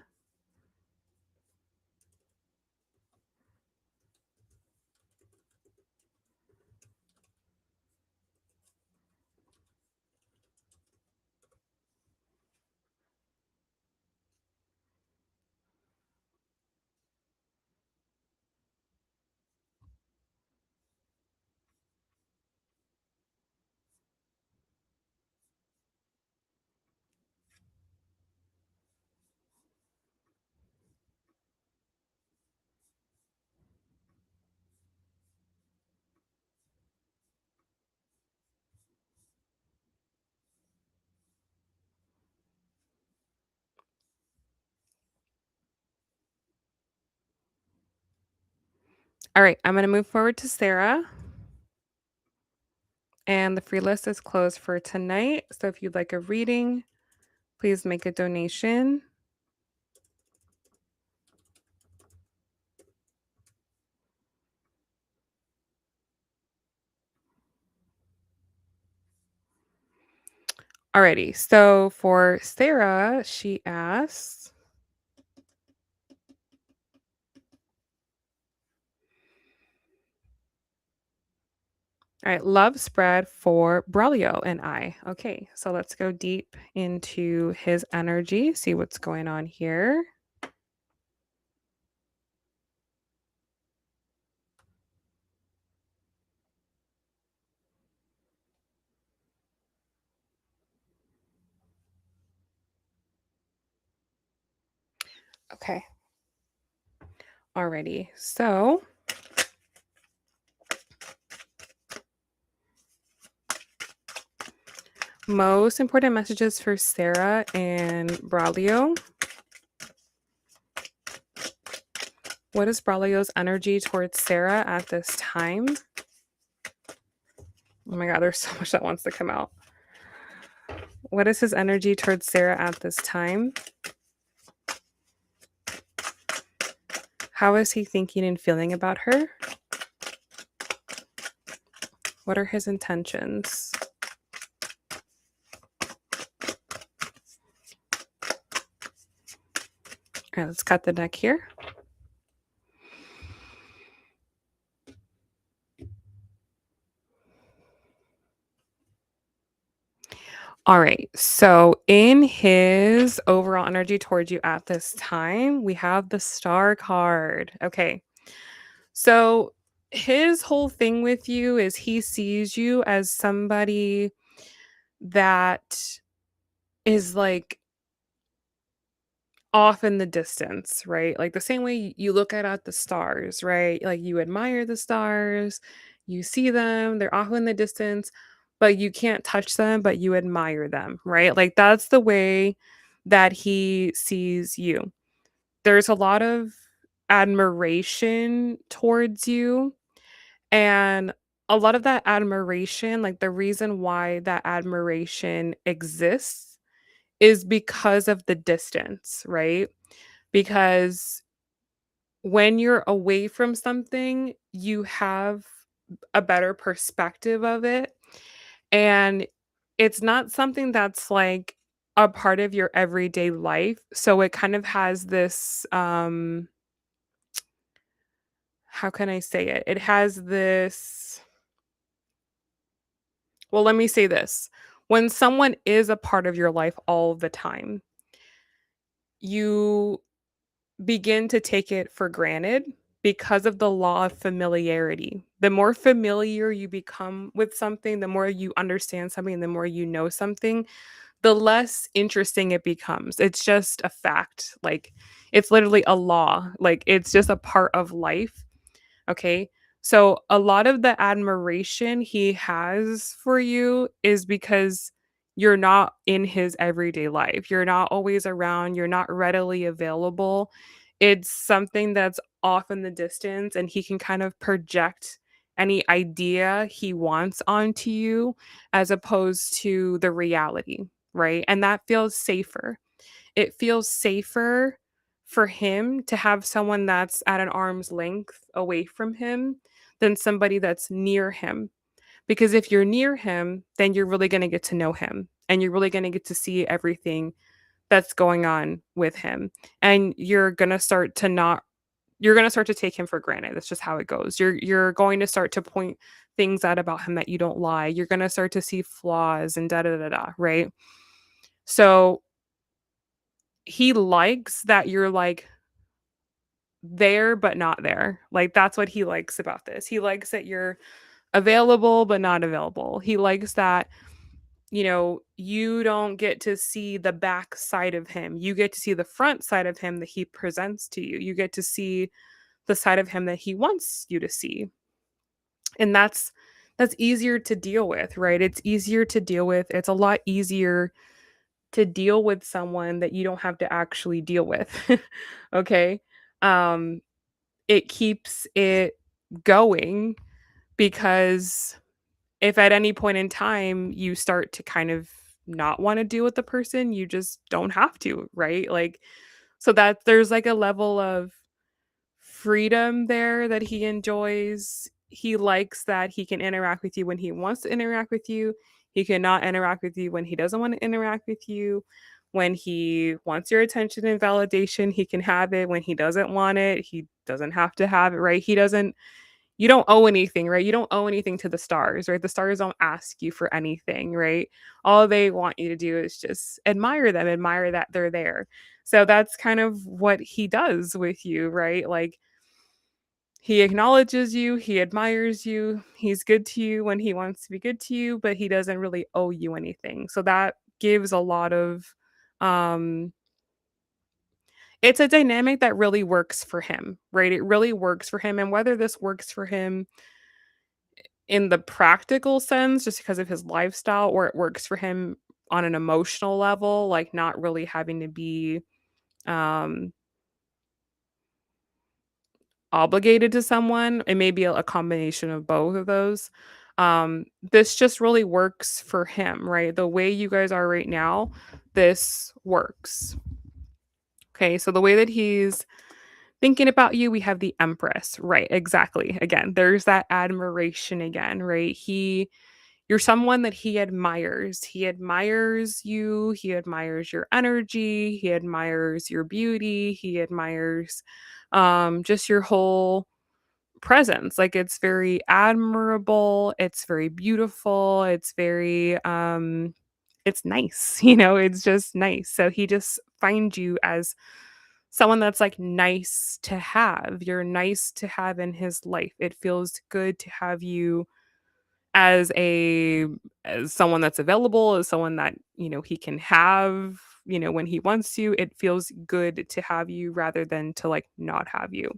All right, I'm gonna move forward to Sarah, and the free list is closed for tonight. So if you'd like a reading, please make a donation. Alrighty. So for Sarah, she asks, all right, love spread for Braulio and I. Okay, so let's go deep into his energy, see what's going on here. Okay. Alrighty. So Most important messages for Sarah and Braulio. What is Braulio's energy towards Sarah at this time? Oh my god, there's so much that wants to come out. What is his energy towards Sarah at this time? How is he thinking and feeling about her? What are his intentions? All right, let's cut the deck here. All right. So, in his overall energy towards you at this time, we have the Star card. Okay. So, his whole thing with you is he sees you as somebody that is like off in the distance, right? Like the same way you look at the stars, right? Like you admire the stars, you see them, they're off in the distance, but you can't touch them, but you admire them, right? Like that's the way that he sees you. There's a lot of admiration towards you, and a lot of that admiration, like the reason why that admiration exists is because of the distance, right? Because when you're away from something, you have a better perspective of it. And it's not something that's like a part of your everyday life. So it kind of has this how can I say it? It has this well, let me say this. When someone is a part of your life all the time, you begin to take it for granted because of the law of familiarity. The more familiar you become with something, the more you understand something, the more you know something, the less interesting it becomes. It's just a fact. Like it's literally a law. Like it's just a part of life. Okay. So a lot of the admiration he has for you is because you're not in his everyday life. You're not always around, you're not readily available. It's something that's off in the distance and he can kind of project any idea he wants onto you as opposed to the reality, right? And that feels safer. It feels safer for him to have someone that's at an arm's length away from him than somebody that's near him. Because if you're near him, then you're really going to get to know him and you're really going to get to see everything that's going on with him. And you're going to start to take him for granted. That's just how it goes. You're going to start to point things out about him that you don't like. You're going to start to see flaws and da da da da, right? So he likes that you're like there but not there. Like that's what he likes about this. He likes that you're available but not available. He likes that you don't get to see the back side of him. You get to see the front side of him that he presents to you. You get to see the side of him that he wants you to see. And that's easier to deal with, right? It's easier to deal with. It's a lot easier to deal with someone that you don't have to actually deal with. Okay? Um it keeps it going because if at any point in time you start to kind of not want to deal with the person, you just don't have to, right? Like so that there's like a level of freedom there that he enjoys. He likes that he can interact with you when he wants to interact with you. He cannot interact with you when he doesn't want to interact with you. When he wants your attention and validation, he can have it. When he doesn't want it, he doesn't have to have it, right? You don't owe anything, right? You don't owe anything to the stars, right? The stars don't ask you for anything, right? All they want you to do is just admire them, admire that they're there. So that's kind of what he does with you, right? Like he acknowledges you, he admires you, he's good to you when he wants to be good to you, but he doesn't really owe you anything. So that gives a lot of um it's a dynamic that really works for him, right? It really works for him and whether this works for him in the practical sense just because of his lifestyle, or it works for him on an emotional level, like not really having to be um obligated to someone. It may be a combination of both of those. This just really works for him, right? The way you guys are right now, this works. Okay, so the way that he's thinking about you, we have the Empress. Right, exactly. Again, there's that admiration again, right? You're someone that he admires. He admires you, he admires your energy, he admires your beauty, he admires just your whole presence. Like it's very admirable, it's very beautiful, it's very it's nice, it's just nice. So he just finds you as someone that's like nice to have. You're nice to have in his life. It feels good to have you as as someone that's available, as someone that, he can have, when he wants you. It feels good to have you rather than to like not have you.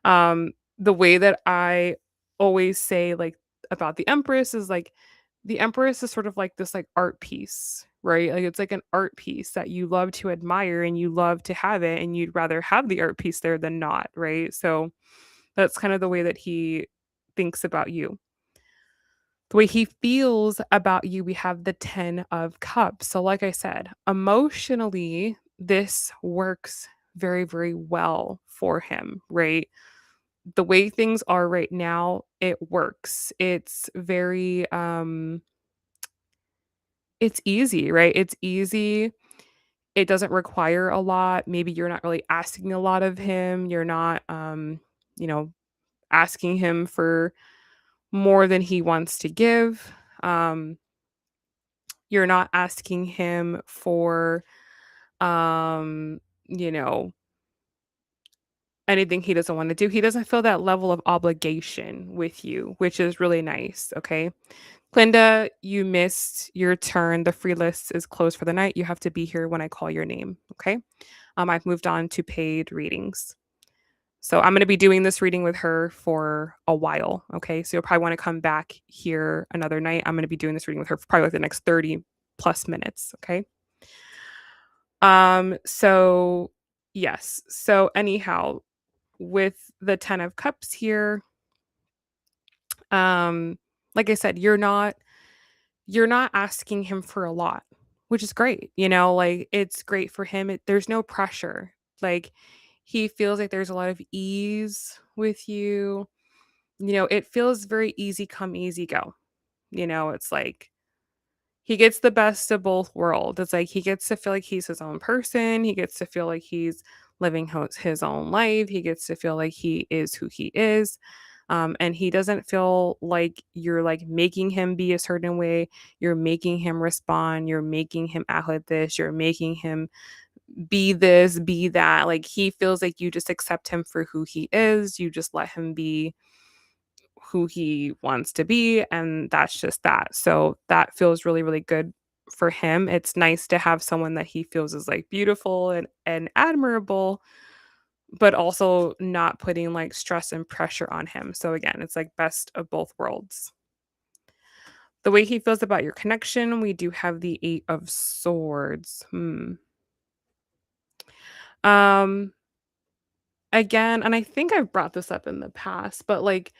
The way that I always say, like, about the Empress is, like, the Empress is sort of like this, like, art piece, right? Like, it's like an art piece that you love to admire and you love to have it, and you'd rather have the art piece there than not, right? So, that's kind of the way that he thinks about you. The way he feels about you, we have the 10 of cups. So, like I said, emotionally, this works very, very well for him, right? The way things are right now, it works. It's very it's easy, right? It's easy. It doesn't require a lot. Maybe you're not really asking a lot of him. You're not you know, asking him for more than he wants to give. Um you're not asking him for um, you know, anything he doesn't want to do. He doesn't feel that level of obligation with you, which is really nice, okay? Glinda, you missed your turn. The free list is closed for the night. You have to be here when I call your name. Okay. I've moved on to paid readings. So I'm going to be doing this reading with her for a while. Okay. So you'll probably want to come back here another night. I'm going to be doing this reading with her for probably like the next 30 plus minutes. Okay. So yes. So anyhow, with the 10 of cups here, um, like I said, you're not asking him for a lot, which is great. Like it's great for him. There's no pressure. Like he feels like there's a lot of ease with you. It feels very easy come, easy go. It's like he gets the best of both worlds. It's like he gets to feel like he's his own person. He gets to feel like he's living his own life. He gets to feel like he is who he is. And he doesn't feel like you're like making him be a certain way. You're making him respond. You're making him act like this. You're making him be this, be that. Like he feels like you just accept him for who he is. You just let him be who he wants to be, and that's just that. So that feels really, really good for him. It's nice to have someone that he feels is like beautiful and admirable, but also not putting like stress and pressure on him. So again, it's like best of both worlds. The way he feels about your connection, we do have the 8 of swords. Um again, and I think I've brought this up in the past, but like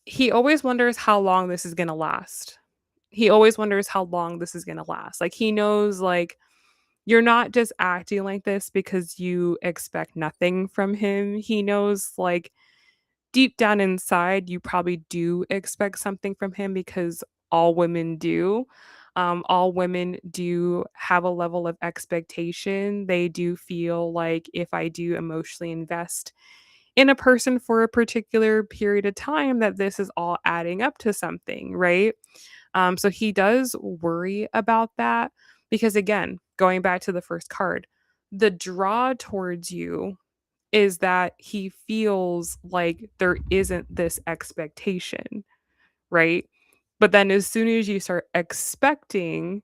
he always wonders how long this is going to last. He always wonders how long this is going to last. Like he knows like you're not just acting like this because you expect nothing from him. He knows like deep down inside you probably do expect something from him because all women do. All women do have a level of expectation. They do feel like if I do emotionally invest in a person for a particular period of time, that this is all adding up to something, right? So he does worry about that because, again, going back to the first card, the draw towards you is that he feels like there isn't this expectation, right? But then as soon as you start expecting,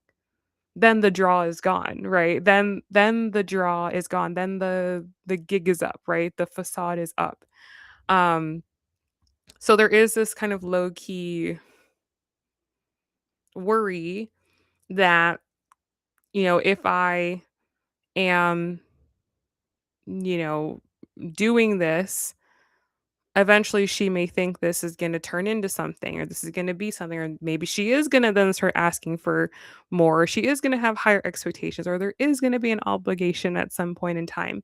then the draw is gone, right? Then the draw is gone. Then the gig is up, right? The facade is up. Um So there is this kind of low key worry that, if I am, you know, doing this, eventually she may think this is going to turn into something, or this is going to be something, or maybe she is going to then start asking for more, or she is going to have higher expectations, or there is going to be an obligation at some point in time.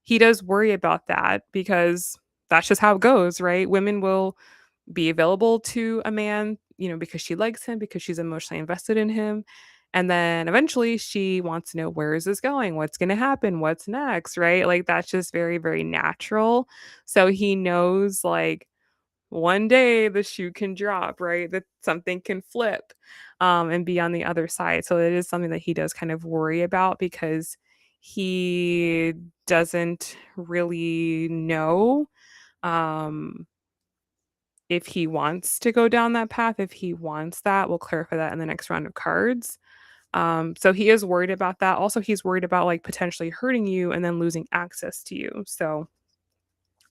He does worry about that because that's just how it goes, right? Women will be available to a man, because she likes him, because she's emotionally invested in him. And then eventually she wants to know, where is this going? What's going to happen? What's next? Right? Like that's just very, very natural. So he knows, like, one day the shoe can drop, right? That something can flip and be on the other side. So it is something that he does kind of worry about because he doesn't really know um, if he wants to go down that path. If he wants that, we'll clarify that in the next round of cards. So he is worried about that. Also, he's worried about like potentially hurting you and then losing access to you. So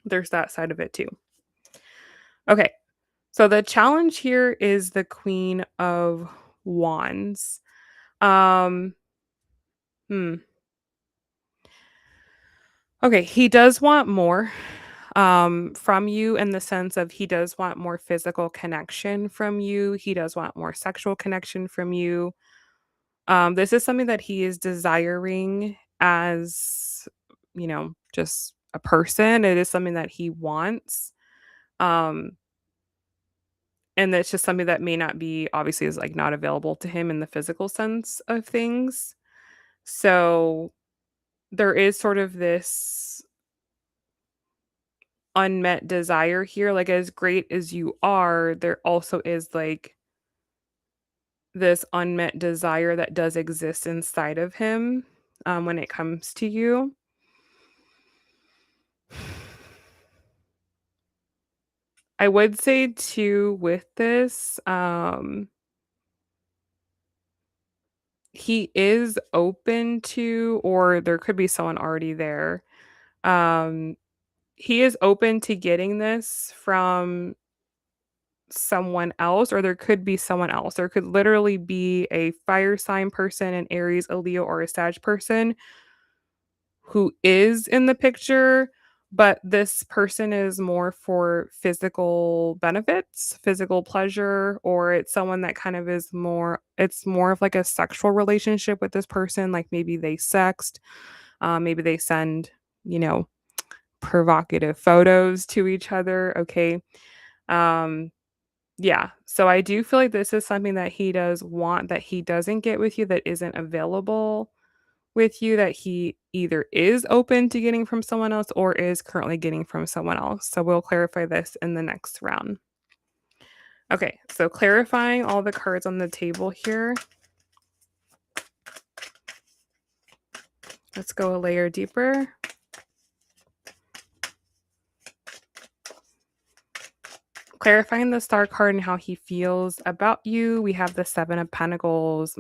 there's that side of it too. Okay. So the challenge here is the Queen of Wands. Um, hmm. Okay, he does want more from you, in the sense of he does want more physical connection from you. He does want more sexual connection from you. This is something that he is desiring as, just a person. It is something that he wants. Um, and it's just something that may not be, obviously, is like not available to him in the physical sense of things. So there is sort of this unmet desire here. Like, as great as you are, there also is like this unmet desire that does exist inside of him when it comes to you. I would say too with this, he is open to, or there could be someone already there. Um, he is open to getting this from someone else, or there could be someone else. There could literally be a fire sign person, an Aries, a Leo, or a Sag person who is in the picture, but this person is more for physical benefits, physical pleasure, or it's someone that kind of is more, it's more of like a sexual relationship with this person. Like maybe they sext, maybe they send, you know, provocative photos to each other. Okay. Um, yeah. So I do feel like this is something that he does want that he doesn't get with you, that isn't available with you, that he either is open to getting from someone else or is currently getting from someone else. So we'll clarify this in the next round. Okay, so clarifying all the cards on the table here. Let's go a layer deeper. Clarifying the star card and how he feels about you. We have the Seven of Pentacles.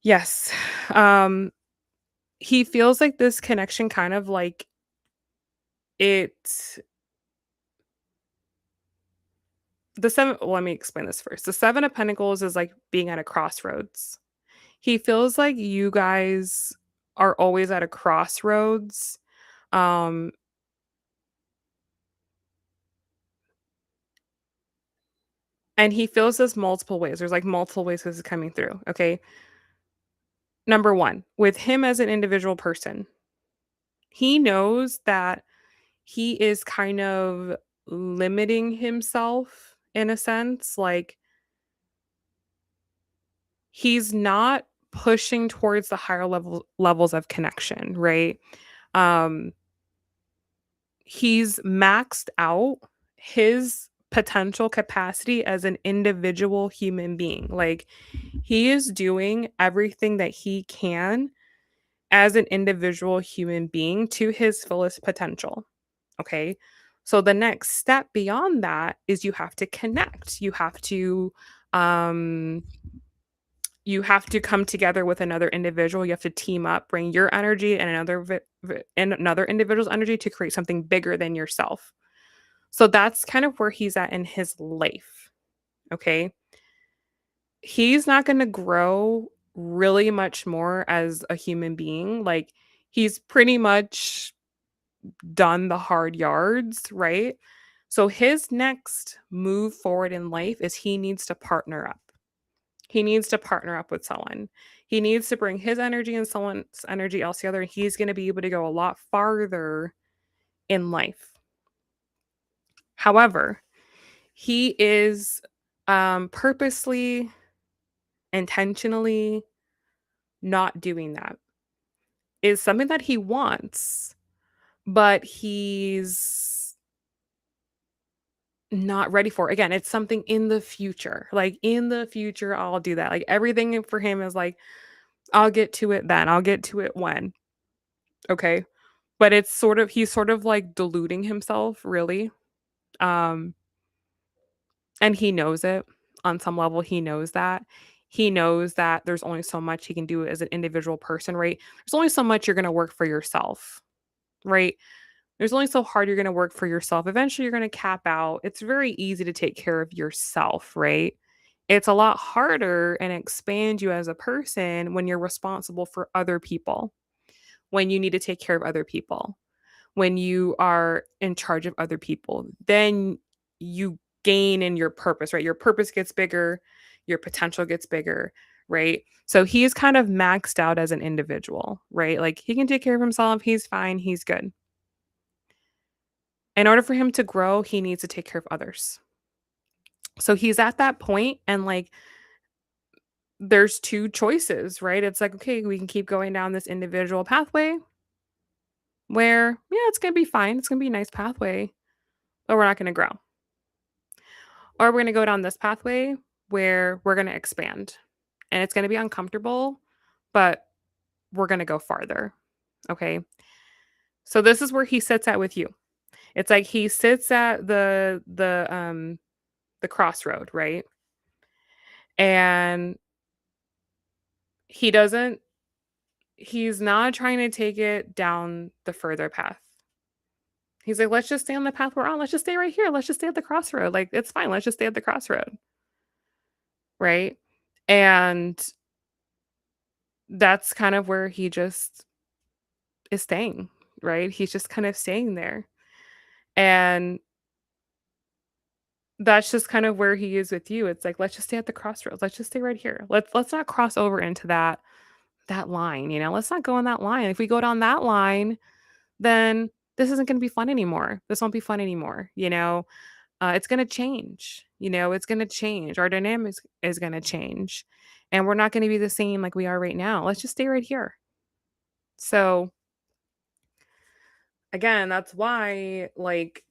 Yes. Um, he feels like this connection kind of like it the seven well, let me explain this first. The Seven of Pentacles is like being at a crossroads. He feels like you guys are always at a crossroads. Um, and he feels this multiple ways. There's like multiple ways this is coming through. Okay. Number one, with him as an individual person, he knows that he is kind of limiting himself in a sense. Like he's not pushing towards the higher levels of connection, right? Um, he's maxed out his potential capacity as an individual human being. Like he is doing everything that he can as an individual human being to his fullest potential. Okay. So the next step beyond that is you have to connect. Um you have to come together with another individual. You have to team up, bring your energy and another individual's energy to create something bigger than yourself. So that's kind of where he's at in his life, okay? He's not gonna grow really much more as a human being, like, he's pretty much done the hard yards, right? So his next move forward in life is he needs to partner up. He needs to partner up with someone. He needs to bring his energy and someone's energy else together, and he's gonna be able to go a lot farther in life. However, he is, purposely, intentionally not doing that. Is something that he wants, but he's not ready for. Again, it's something in the future. Like, in the future, I'll do that. Like, everything for him is like, "I'll get to it then. I'll get to it when." Okay? But it's sort of he's sort of, like, deluding himself, really. Um, and he knows it. On some level, he knows that. He knows that there's only so much he can do as an individual person, right? There's only so much you're gonna work for yourself, right? There's only so hard you're gonna work for yourself. Eventually, you're gonna cap out. It's very easy to take care of yourself, right? It's a lot harder and expand you as a person when you're responsible for other people, when you need to take care of other people, when you are in charge of other people. Then you gain in your purpose, right? Your purpose gets bigger, your potential gets bigger, right? So he's kind of maxed out as an individual, right? Like, he can take care of himself, he's fine, he's good. In order for him to grow, he needs to take care of others. So he's at that point and, like, there's 2 choices, right? It's like, okay, we can keep going down this individual pathway where, yeah, it's gonna be fine. It's gonna be a nice pathway, but we're not gonna grow. Or we're gonna go down this pathway where we're gonna expand. And it's gonna be uncomfortable, but we're gonna go farther. Okay. So this is where he sits at with you. It's like he sits at the crossroad, right? And he doesn't he's not trying to take it down the further path. He's like, "Let's just stay on the path we're on. Let's just stay right here. Let's just stay at the crossroad. Like, it's fine. Let's just stay at the crossroad." Right? And that's kind of where he just is staying, right? He's just kind of staying there. And that's just kind of where he is with you. It's like, let's just stay at the crossroads. Let's just stay right here. Let's not cross over into that line, you know? Let's not go on that line. If we go down that line, then this isn't gonna be fun anymore. This won't be fun anymore, you know? It's gonna change, you know? It's gonna change. Our dynamics is gonna change, and we're not gonna be the same like we are right now. Let's just stay right here. So, again, that's why, like,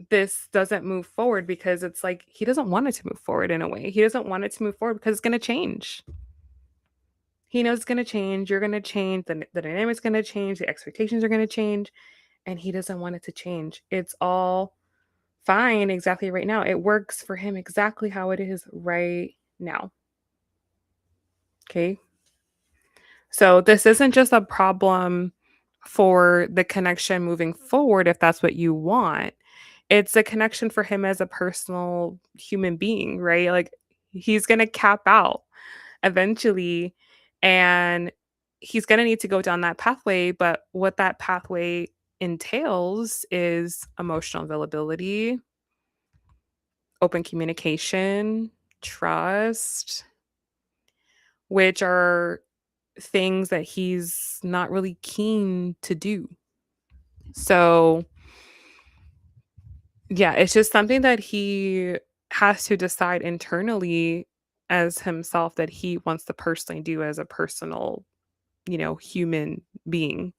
this doesn't move forward because it's like he doesn't want it to move forward in a way. He doesn't want it to move forward because it's gonna change. He knows it's gonna change, you're gonna change, the dynamic's gonna change, the expectations are gonna change, and he doesn't want it to change. It's all fine exactly right now. It works for him exactly how it is right now. Okay. So this isn't just a problem for the connection moving forward, if that's what you want. It's a connection for him as a personal human being, right? Like, he's going to cap out eventually, and he's going to need to go down that pathway. But what that pathway entails is emotional availability, open communication, trust, which are things that he's not really keen to do. So, yeah, it's just something that he has to decide internally as himself that he wants to personally do as a personal, human being.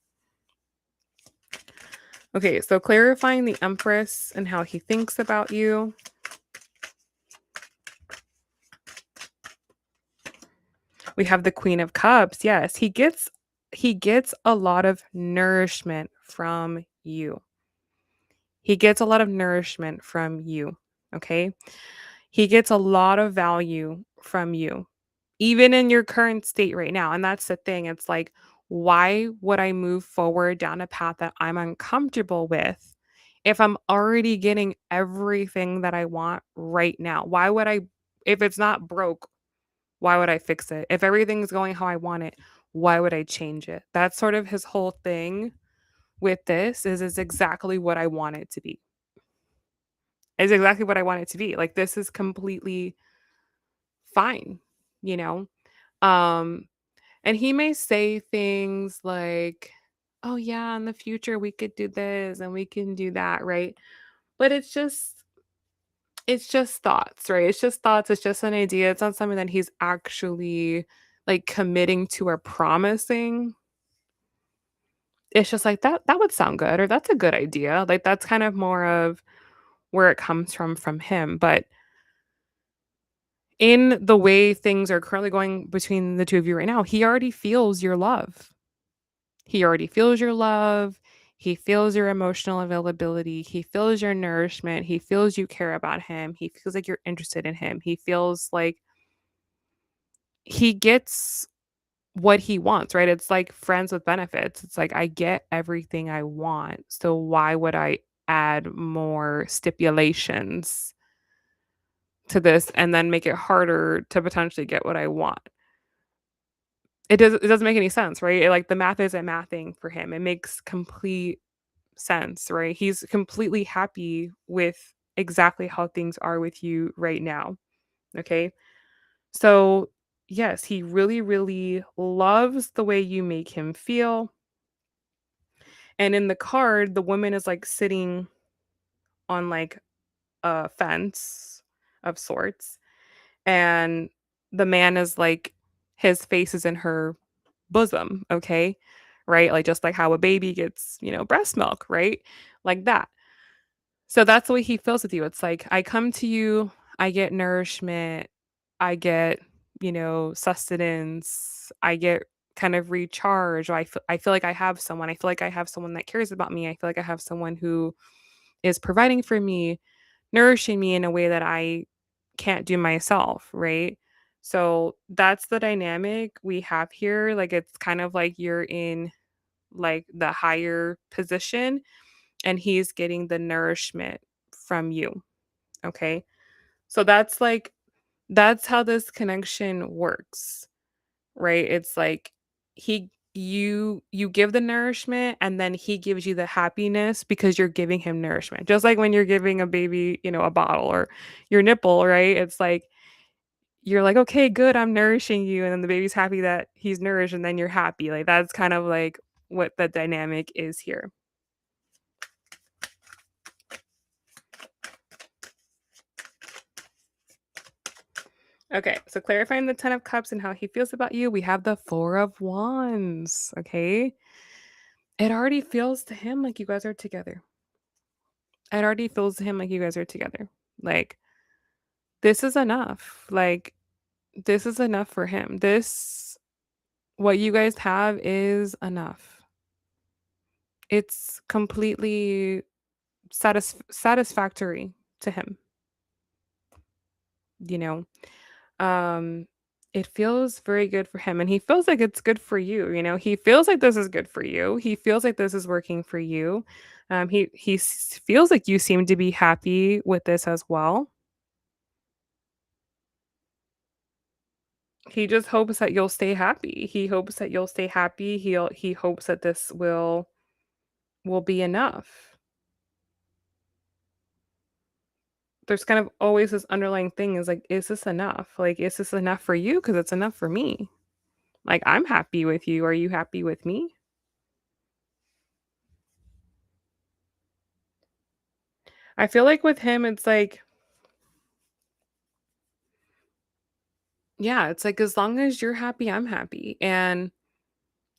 Okay, so clarifying the Empress and how he thinks about you. We have the Queen of Cups. Yes, he gets a lot of nourishment from you. He gets a lot of nourishment from you, okay? He gets a lot of value from you, even in your current state right now, and that's the thing, it's like, why would I move forward down a path that I'm uncomfortable with If I'm already getting everything that I want right now, why would I if it's not broke, why would I fix it? If everything's going how I want it, why would I change it? That's sort of his whole thing with this is exactly what I want it to be. Is exactly what I want it to be. Like this is completely fine, you know? Um and he may say things like, "Oh yeah, in the future we could do this and we can do that," right? But it's just thoughts, right? It's just thoughts, it's just an idea. It's not something that he's actually like committing to or promising. It's just like that would sound good or that's a good idea. Like that's kind of more of where it comes from him. But in the way things are currently going between the two of you right now, he already feels your love. He already feels your love. He feels your emotional availability. He feels your nourishment. He feels you care about him. He feels like you're interested in him. He feels like he gets what he wants, right? It's like friends with benefits. It's like I get everything I want. So why would I add more stipulations to this and then make it harder to potentially get what I want? It doesn't make any sense, right? Like the math isn't mathing for him. It makes complete sense, right? He's completely happy with exactly how things are with you right now. Okay. So, yes, he really, really loves the way you make him feel. And in the card, the woman is like sitting on like a fence of sorts. And the man is like, his face is in her bosom. Okay. Right. Like just like how a baby gets, breast milk, right? Like that. So that's the way he feels with you. It's like, I come to you, I get nourishment, I get, sustenance, I get kind of recharge. I feel like I have someone. I feel like I have someone that cares about me. I feel like I have someone who is providing for me, nourishing me in a way that I can't do myself, right? So that's the dynamic we have here. Like it's kind of like you're in like the higher position and he's getting the nourishment from you. Okay. So that's how this connection works, right? It's like you give the nourishment and then he gives you the happiness because you're giving him nourishment. Just like when you're giving a baby, a bottle or your nipple, right? It's like you're like, "Okay, good, I'm nourishing you." And then the baby's happy that he's nourished and then you're happy. Like that's kind of like what the dynamic is here. Okay, so clarifying the 10 of cups and how he feels about you, we have the 4 of wands, okay? It already feels to him like you guys are together. It already feels to him like you guys are together. Like, this is enough. Like, this is enough for him. What you guys have is enough. It's completely satisfactory to him, you know? Um, it feels very good for him, and he feels like it's good for you, He feels like this is good for you. He feels like this is working for you. He feels like you seem to be happy with this as well. He just hopes that you'll stay happy. He hopes that you'll stay happy. He hopes that this will be enough. There's kind of always this underlying thing is like, is this enough? Like, is this enough for you? Because it's enough for me. Like, I'm happy with you. Are you happy with me? I feel like with him, it's like, yeah, it's like as long as you're happy, I'm happy. And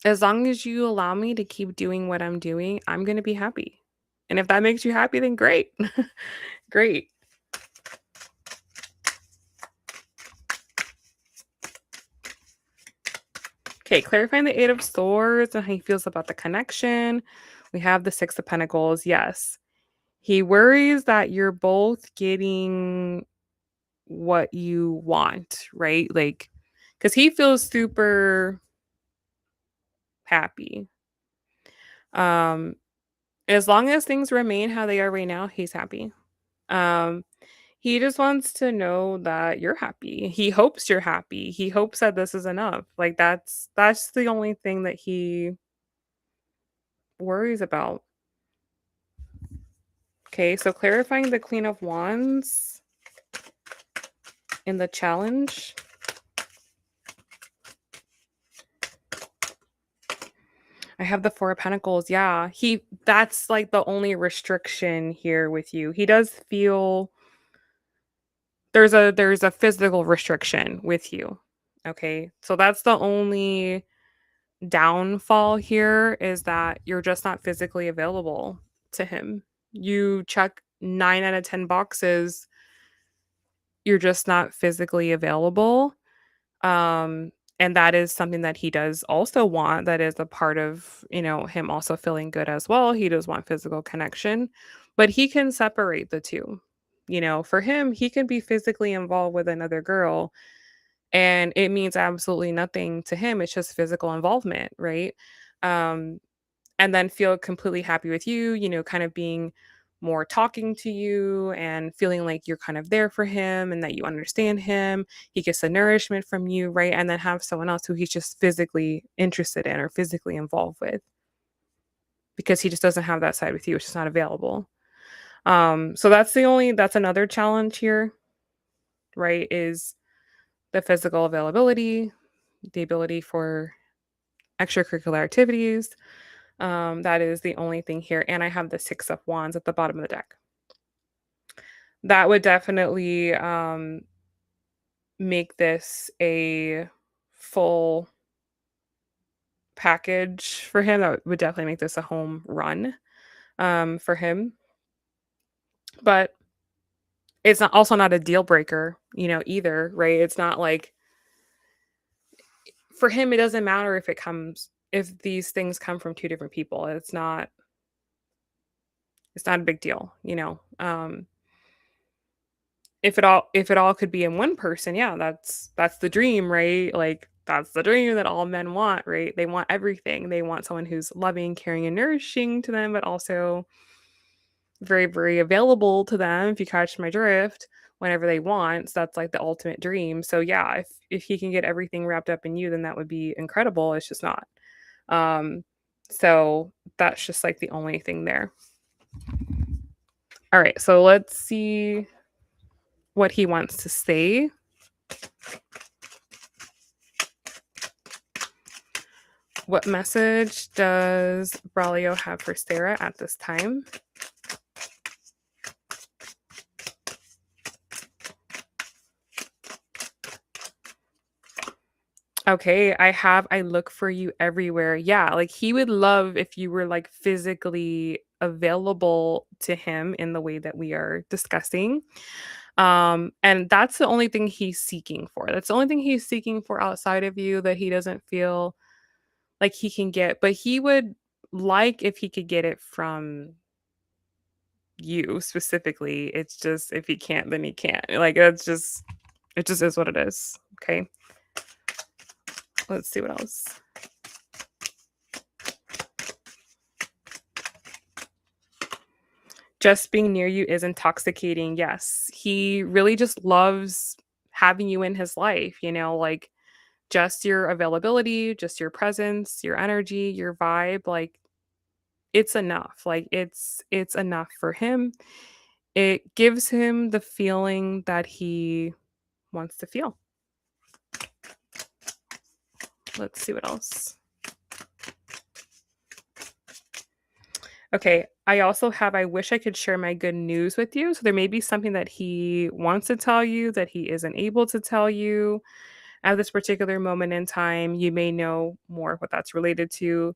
as long as you allow me to keep doing what I'm doing, I'm going to be happy. And if that makes you happy, then great. Great. Okay, clarifying the 8 of swords and how he feels about the connection. We have the 6 of pentacles. Yes. He worries that you're both getting what you want, right? Like, because he feels super happy. Um, As long as things remain how they are right now, he's happy. Um, he just wants to know that you're happy. He hopes you're happy. He hopes that this is enough. Like that's the only thing that he worries about. Okay, so clarifying the Queen of Wands in the challenge. I have the 4 of Pentacles. Yeah, that's like the only restriction here with you. He does feel there's a physical restriction with you. Okay? So that's the only downfall here is that you're just not physically available to him. You check 9 out of 10 boxes, you're just not physically available. Um, and that is something that he does also want. That is a part of, him also feeling good as well. He does want physical connection, but he can separate the two. For him, he can be physically involved with another girl and it means absolutely nothing to him. It's just physical involvement, right? Um, and then feel completely happy with you, kind of being more talking to you and feeling like you're kind of there for him and that you understand him. He gets the nourishment from you, right? And then have someone else who he's just physically interested in or physically involved with because he just doesn't have that side with you. It's just not available. So that's another challenge here, right? Is the physical availability, the ability for extracurricular activities. That is the only thing here. And I have the 6 of Wands at the bottom of the deck. That would definitely make this a full package for him. That would definitely make this a home run for him. But it's not also not a deal breaker, either, right? It's not like for him, it doesn't matter if these things come from two different people. It's not a big deal, if it all could be in one person, yeah, that's the dream, right? Like that's the dream that all men want, right? They want everything. They want someone who's loving, caring, and nourishing to them, but also very, very available to them, if you catch my drift, whenever they want. So that's like the ultimate dream. So yeah, if he can get everything wrapped up in you, then that would be incredible. It's just not. Um, so that's just like the only thing there. All right, so let's see what he wants to say. What message does Braulio have for Sarah at this time? Okay, I look for you everywhere. Yeah, like he would love if you were like physically available to him in the way that we are discussing. And that's the only thing he's seeking for. That's the only thing he's seeking for outside of you that he doesn't feel like he can get, but he would like if he could get it from you specifically. It's just if he can't, then he can't. Like it just is what it is. Okay. Let's see what else. Just being near you is intoxicating. Yes. He really just loves having you in his life, like just your availability, just your presence, your energy, your vibe, like it's enough. Like it's enough for him. It gives him the feeling that he wants to feel. Let's see what else. Okay, I also have I wish I could share my good news with you. So there may be something that he wants to tell you that he isn't able to tell you at this particular moment in time. You may know more what that's related to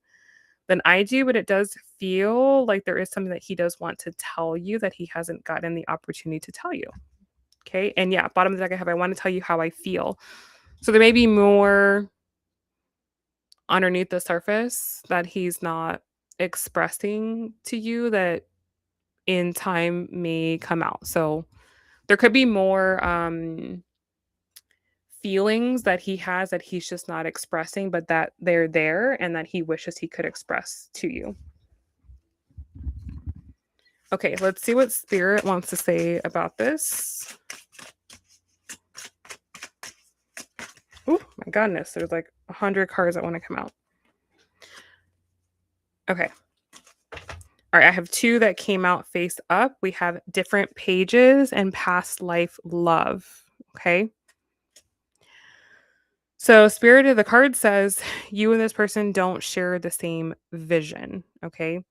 than I do, but it does feel like there is something that he does want to tell you that he hasn't gotten the opportunity to tell you. Okay. And yeah, bottom of the deck, I want to tell you how I feel. So there may be more underneath the surface that he's not expressing to you that in time may come out. So there could be more feelings that he has that he's just not expressing, but that they're there and that he wishes he could express to you. Okay, let's see what spirit wants to say about this. Oh my goodness, there's like 100 cards that want to come out. Okay. All right, I have 2 that came out face up. We have different pages and past life love. Okay. So, spirit of the card says you and this person don't share the same vision. Okay.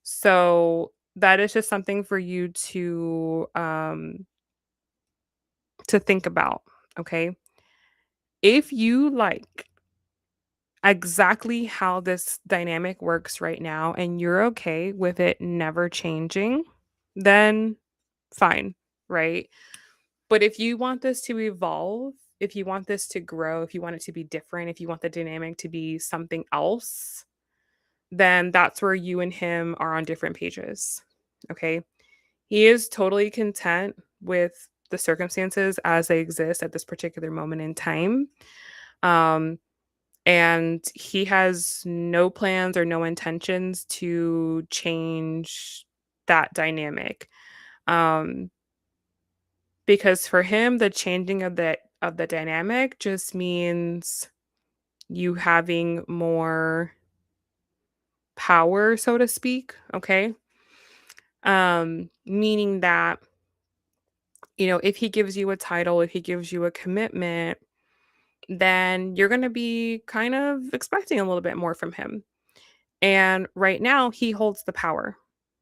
So, that is just something for you to think about. Okay. If you like exactly how this dynamic works right now and you're okay with it never changing, then fine, right? But if you want this to evolve, if you want this to grow, if you want it to be different, if you want the dynamic to be something else, then that's where you and him are on different pages. Okay. He is totally content with the circumstances as they exist at this particular moment in time. Um, and he has no plans or no intentions to change that dynamic. Um, because for him, the changing of the dynamic just means you having more power, so to speak. Okay. Meaning that, if he gives you a title, if he gives you a commitment, then you're going to be kind of expecting a little bit more from him. And right now, he holds the power,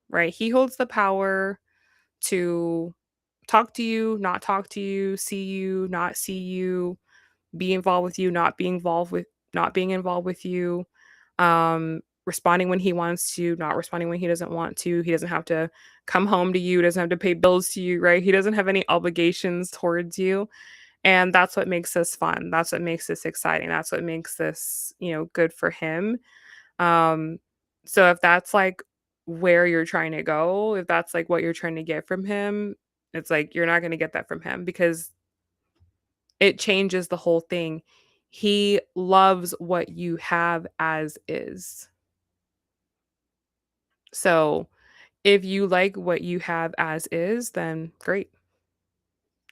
right? He holds the power to talk to you, not talk to you, not see you, be involved with you, not being involved with you, responding when he wants to, not responding when he doesn't want to. He doesn't have to come home to you, doesn't have to pay bills to you, right? He doesn't have any obligations towards you. And that's what makes this fun. That's what makes this exciting. That's what makes this, good for him. Um, so if that's like where you're trying to go, if that's like what you're trying to get from him, it's like you're not going to get that from him because it changes the whole thing. He loves what you have as is. So if you like what you have as is, then great.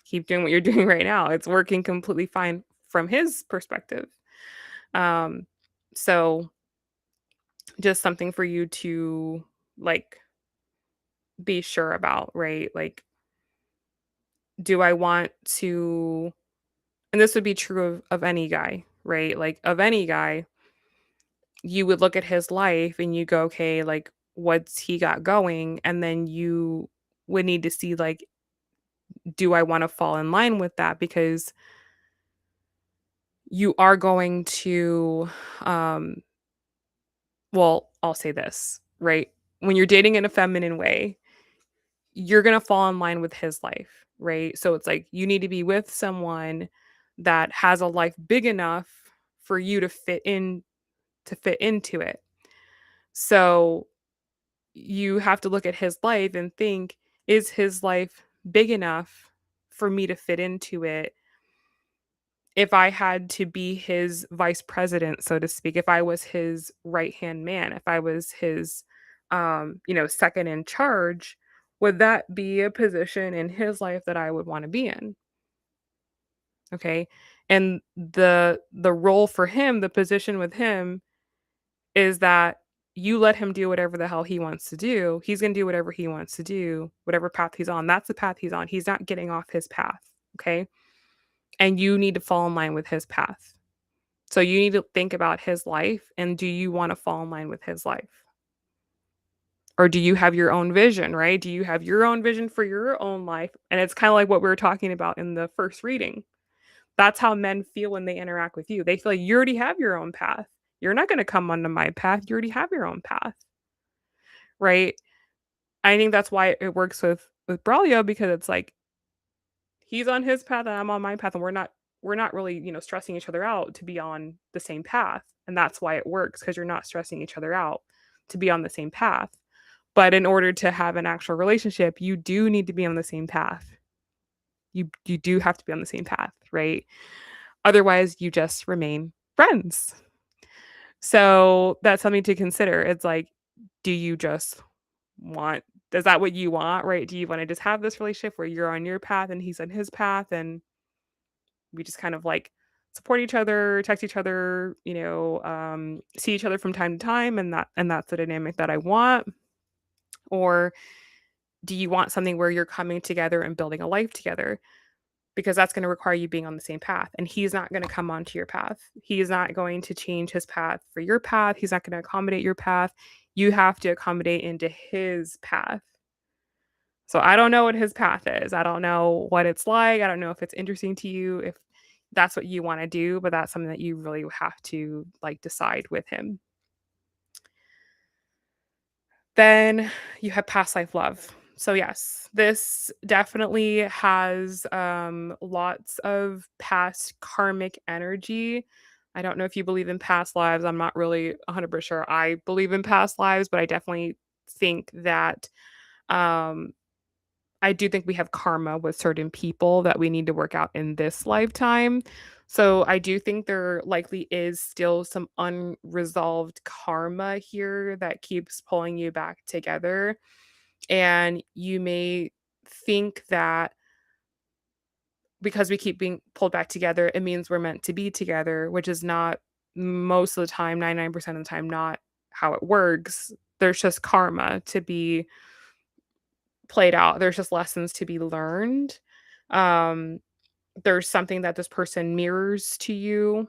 Keep doing what you're doing right now. It's working completely fine from his perspective. Um, so just something for you to like be sure about, right? Like, do I want to, and this would be true of any guy, right? Like, of any guy, you would look at his life and you go, okay, like, what's he got going? And then you would need to see, like, do I want to fall in line with that? Because you are going to, um, well, I'll say this, right? When you're dating in a feminine way, you're going to fall in line with his life, right? So it's like you need to be with someone that has a life big enough for you to fit into it. So you have to look at his life and think, is his life big enough for me to fit into it? If I had to be his vice president, so to speak, if I was his right hand man, if I was his, second in charge, would that be a position in his life that I would want to be in? Okay. And the role for him, the position with him is that you let him do whatever the hell he wants to do. He's going to do whatever he wants to do, whatever path he's on. That's the path he's on. He's not getting off his path. Okay. And you need to fall in line with his path. So you need to think about his life and do you want to fall in line with his life? Or do you have your own vision, right? Do you have your own vision for your own life? And it's kind of like what we were talking about in the first reading. That's how men feel when they interact with you. They feel like you already have your own path. You're not going to come onto my path. You already have your own path, right? I think that's why it works with Braulio because it's like he's on his path and I'm on my path and we're not really, stressing each other out to be on the same path. And that's why it works because you're not stressing each other out to be on the same path. But in order to have an actual relationship, you do need to be on the same path. You do have to be on the same path, right? Otherwise, you just remain friends. So that's something to consider. It's like, do you just want Is that what you want, right? Do you wanna just have this relationship where you're on your path and he's on his path, and we just kind of, like, support each other, text each other, see each other from time to time, and that's the dynamic that I want? Or do you want something where you're coming together and building a life together? Because that's gonna require you being on the same path, and he's not gonna come onto your path. He is not going to change his path for your path, he's not gonna accommodate your path. You have to accommodate into his path. So I don't know what his path is. I don't know what it's like. I don't know if it's interesting to you, if that's what you wanna do, but that's something that you really have to, like, decide with him. Then you have past life love. So yes, this definitely has lots of past karmic energy. I don't know if you believe in past lives. I'm not really 100% sure. I believe in past lives, but I definitely think that um I do think we have karma with certain people that we need to work out in this lifetime. So I do think there likely is still some unresolved karma here that keeps pulling you back together. And you may think that because we keep being pulled back together, it means we're meant to be together, which is not most of the time, 99% of the time, not how it works. There's just karma to be played out. There's just lessons to be learned. Um, there's something that this person mirrors to you.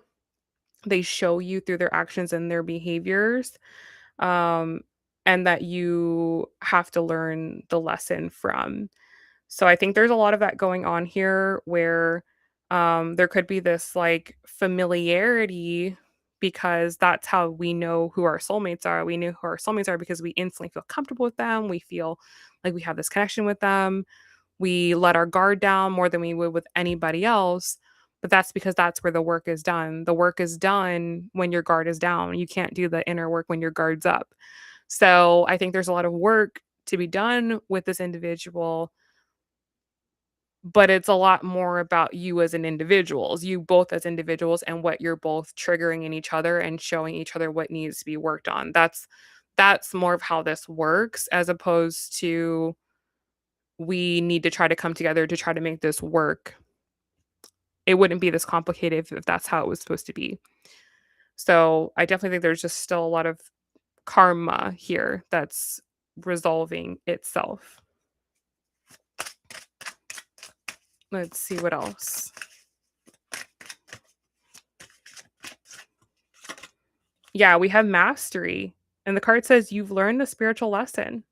They show you through their actions and their behaviors. Um, and that you have to learn the lesson from. So I think there's a lot of that going on here where there could be this like familiarity because that's how we know who our soulmates are. We know who our soulmates are because we instantly feel comfortable with them. We feel like we have this connection with them. We let our guard down more than we would with anybody else. But that's because that's where the work is done. The work is done when your guard is down. You can't do the inner work when your guard's up. So I think there's a lot of work to be done with this individual, but it's a lot more about you as an individuals, you both as individuals and what you're both triggering in each other and showing each other what needs to be worked on. That's more of how this works as opposed to we need to try to come together to try to make this work. It wouldn't be this complicated if that's how it was supposed to be. So I definitely think there's just still a lot of karma here that's resolving itself. Let's see what else. Yeah, we have mastery. And the card says you've learned the spiritual lesson.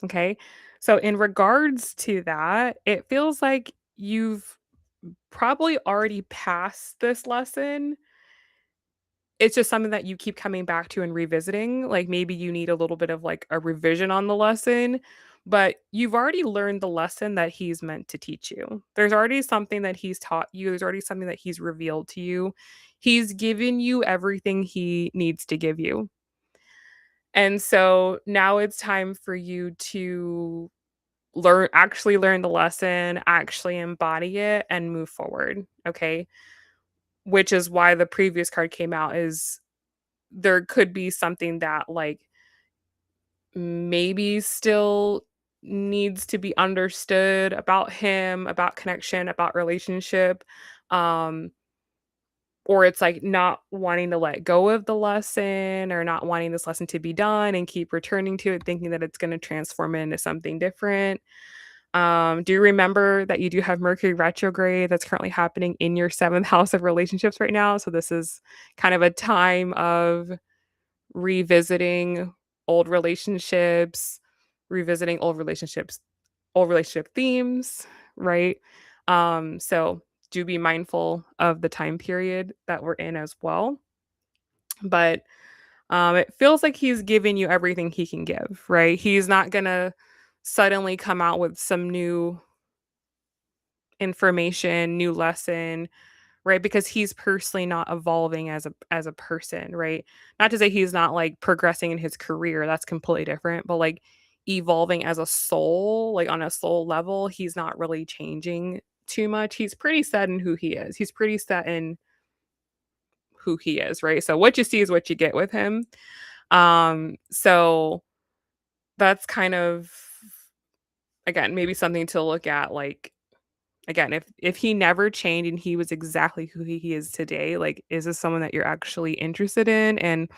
Okay. So, in regards to that, it feels like you've probably already passed this lesson. It's just something that you keep coming back to and revisiting. Like maybe you need a little bit of like a revision on the lesson, but you've already learned the lesson that he's meant to teach you. There's already something that he's taught you, there's already something that he's revealed to you. He's given you everything he needs to give you. And so now it's time for you to actually learn the lesson, actually embody it and move forward, okay? Which is why the previous card came out is there could be something that like maybe still needs to be understood about him, about connection, about relationship. Um or it's like not wanting to let go of the lesson or not wanting this lesson to be done and keep returning to it thinking that it's going to transform into something different. Do you remember that you do have Mercury retrograde that's currently happening in your seventh house of relationships right now? So this is kind of a time of revisiting old relationships, revisiting old relationship themes, right? So do be mindful of the time period that we're in as well. But it feels like he's giving you everything he can give, right? He's not gonna suddenly come out with some new information, new lesson, right? Because he's personally not evolving as a person, right? Not to say he's not like progressing in his career, that's completely different, but like evolving as a soul, like on a soul level, he's not really changing too much. He's pretty set in who he is. He's pretty set in who he is, right? So what you see is what you get with him. So that's kind of again, maybe something to look at, like, again, if he never changed and he was exactly who he is today, like, is this someone that you're actually interested in? And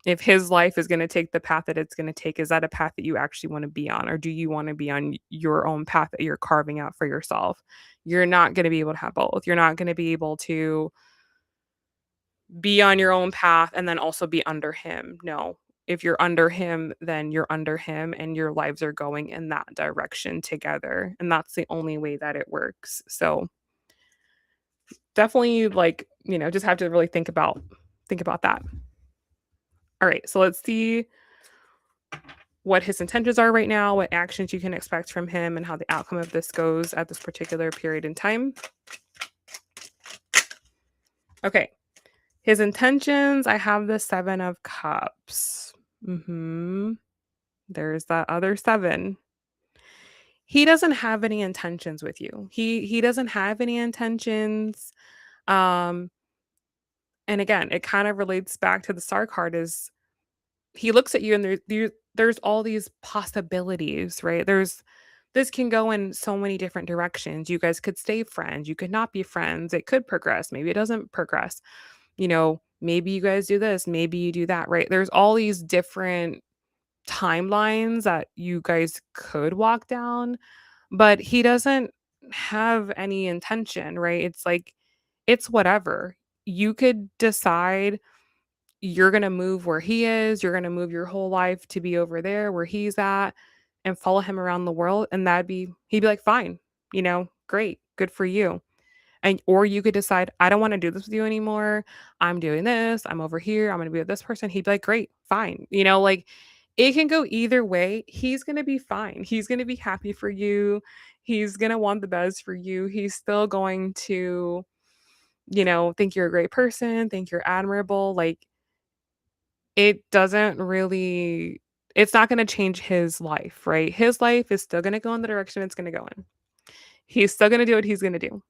if his life is gonna take the path that it's gonna take, is that a path that you actually wanna be on, or do you wanna be on your own path that you're carving out for yourself? You're not gonna be able to have both. You're not gonna be able to be on your own path and then also be under him. No. If you're under him, then you're under him and your lives are going in that direction together, and that's the only way that it works. So, definitely, like, just have to really think about that. All right, so let's see what his intentions are right now, what actions you can expect from him, and how the outcome of this goes at this particular period in time. Okay. His intentions, I have the 7 of cups. Mhm. There's that other 7. He doesn't have any intentions with you. He doesn't have any intentions. Um, and again, it kind of relates back to the star card is he looks at you and there's all these possibilities, right? This can go in so many different directions. You guys could stay friends, you could not be friends. It could progress, maybe it doesn't progress. Maybe you guys do this, maybe you do that, right? There's all these different timelines that you guys could walk down, but he doesn't have any intention, right? It's like it's whatever. You could decide you're going to move where he is, you're going to move your whole life to be over there where he's at and follow him around the world, and he'd be like, "Fine. Great. Good for you." And or you could decide, "I don't wanna do this with you anymore. I'm doing this. I'm over here. I'm gonna be with this person." He'd be like, "Great, fine." Like, it can go either way. He's gonna be fine. He's gonna be happy for you. He's gonna want the best for you. He's still going to, think you're a great person, think you're admirable. Like, it doesn't really it's not gonna change his life, right? His life is still gonna go in the direction it's gonna go in. He's still gonna do what he's gonna do.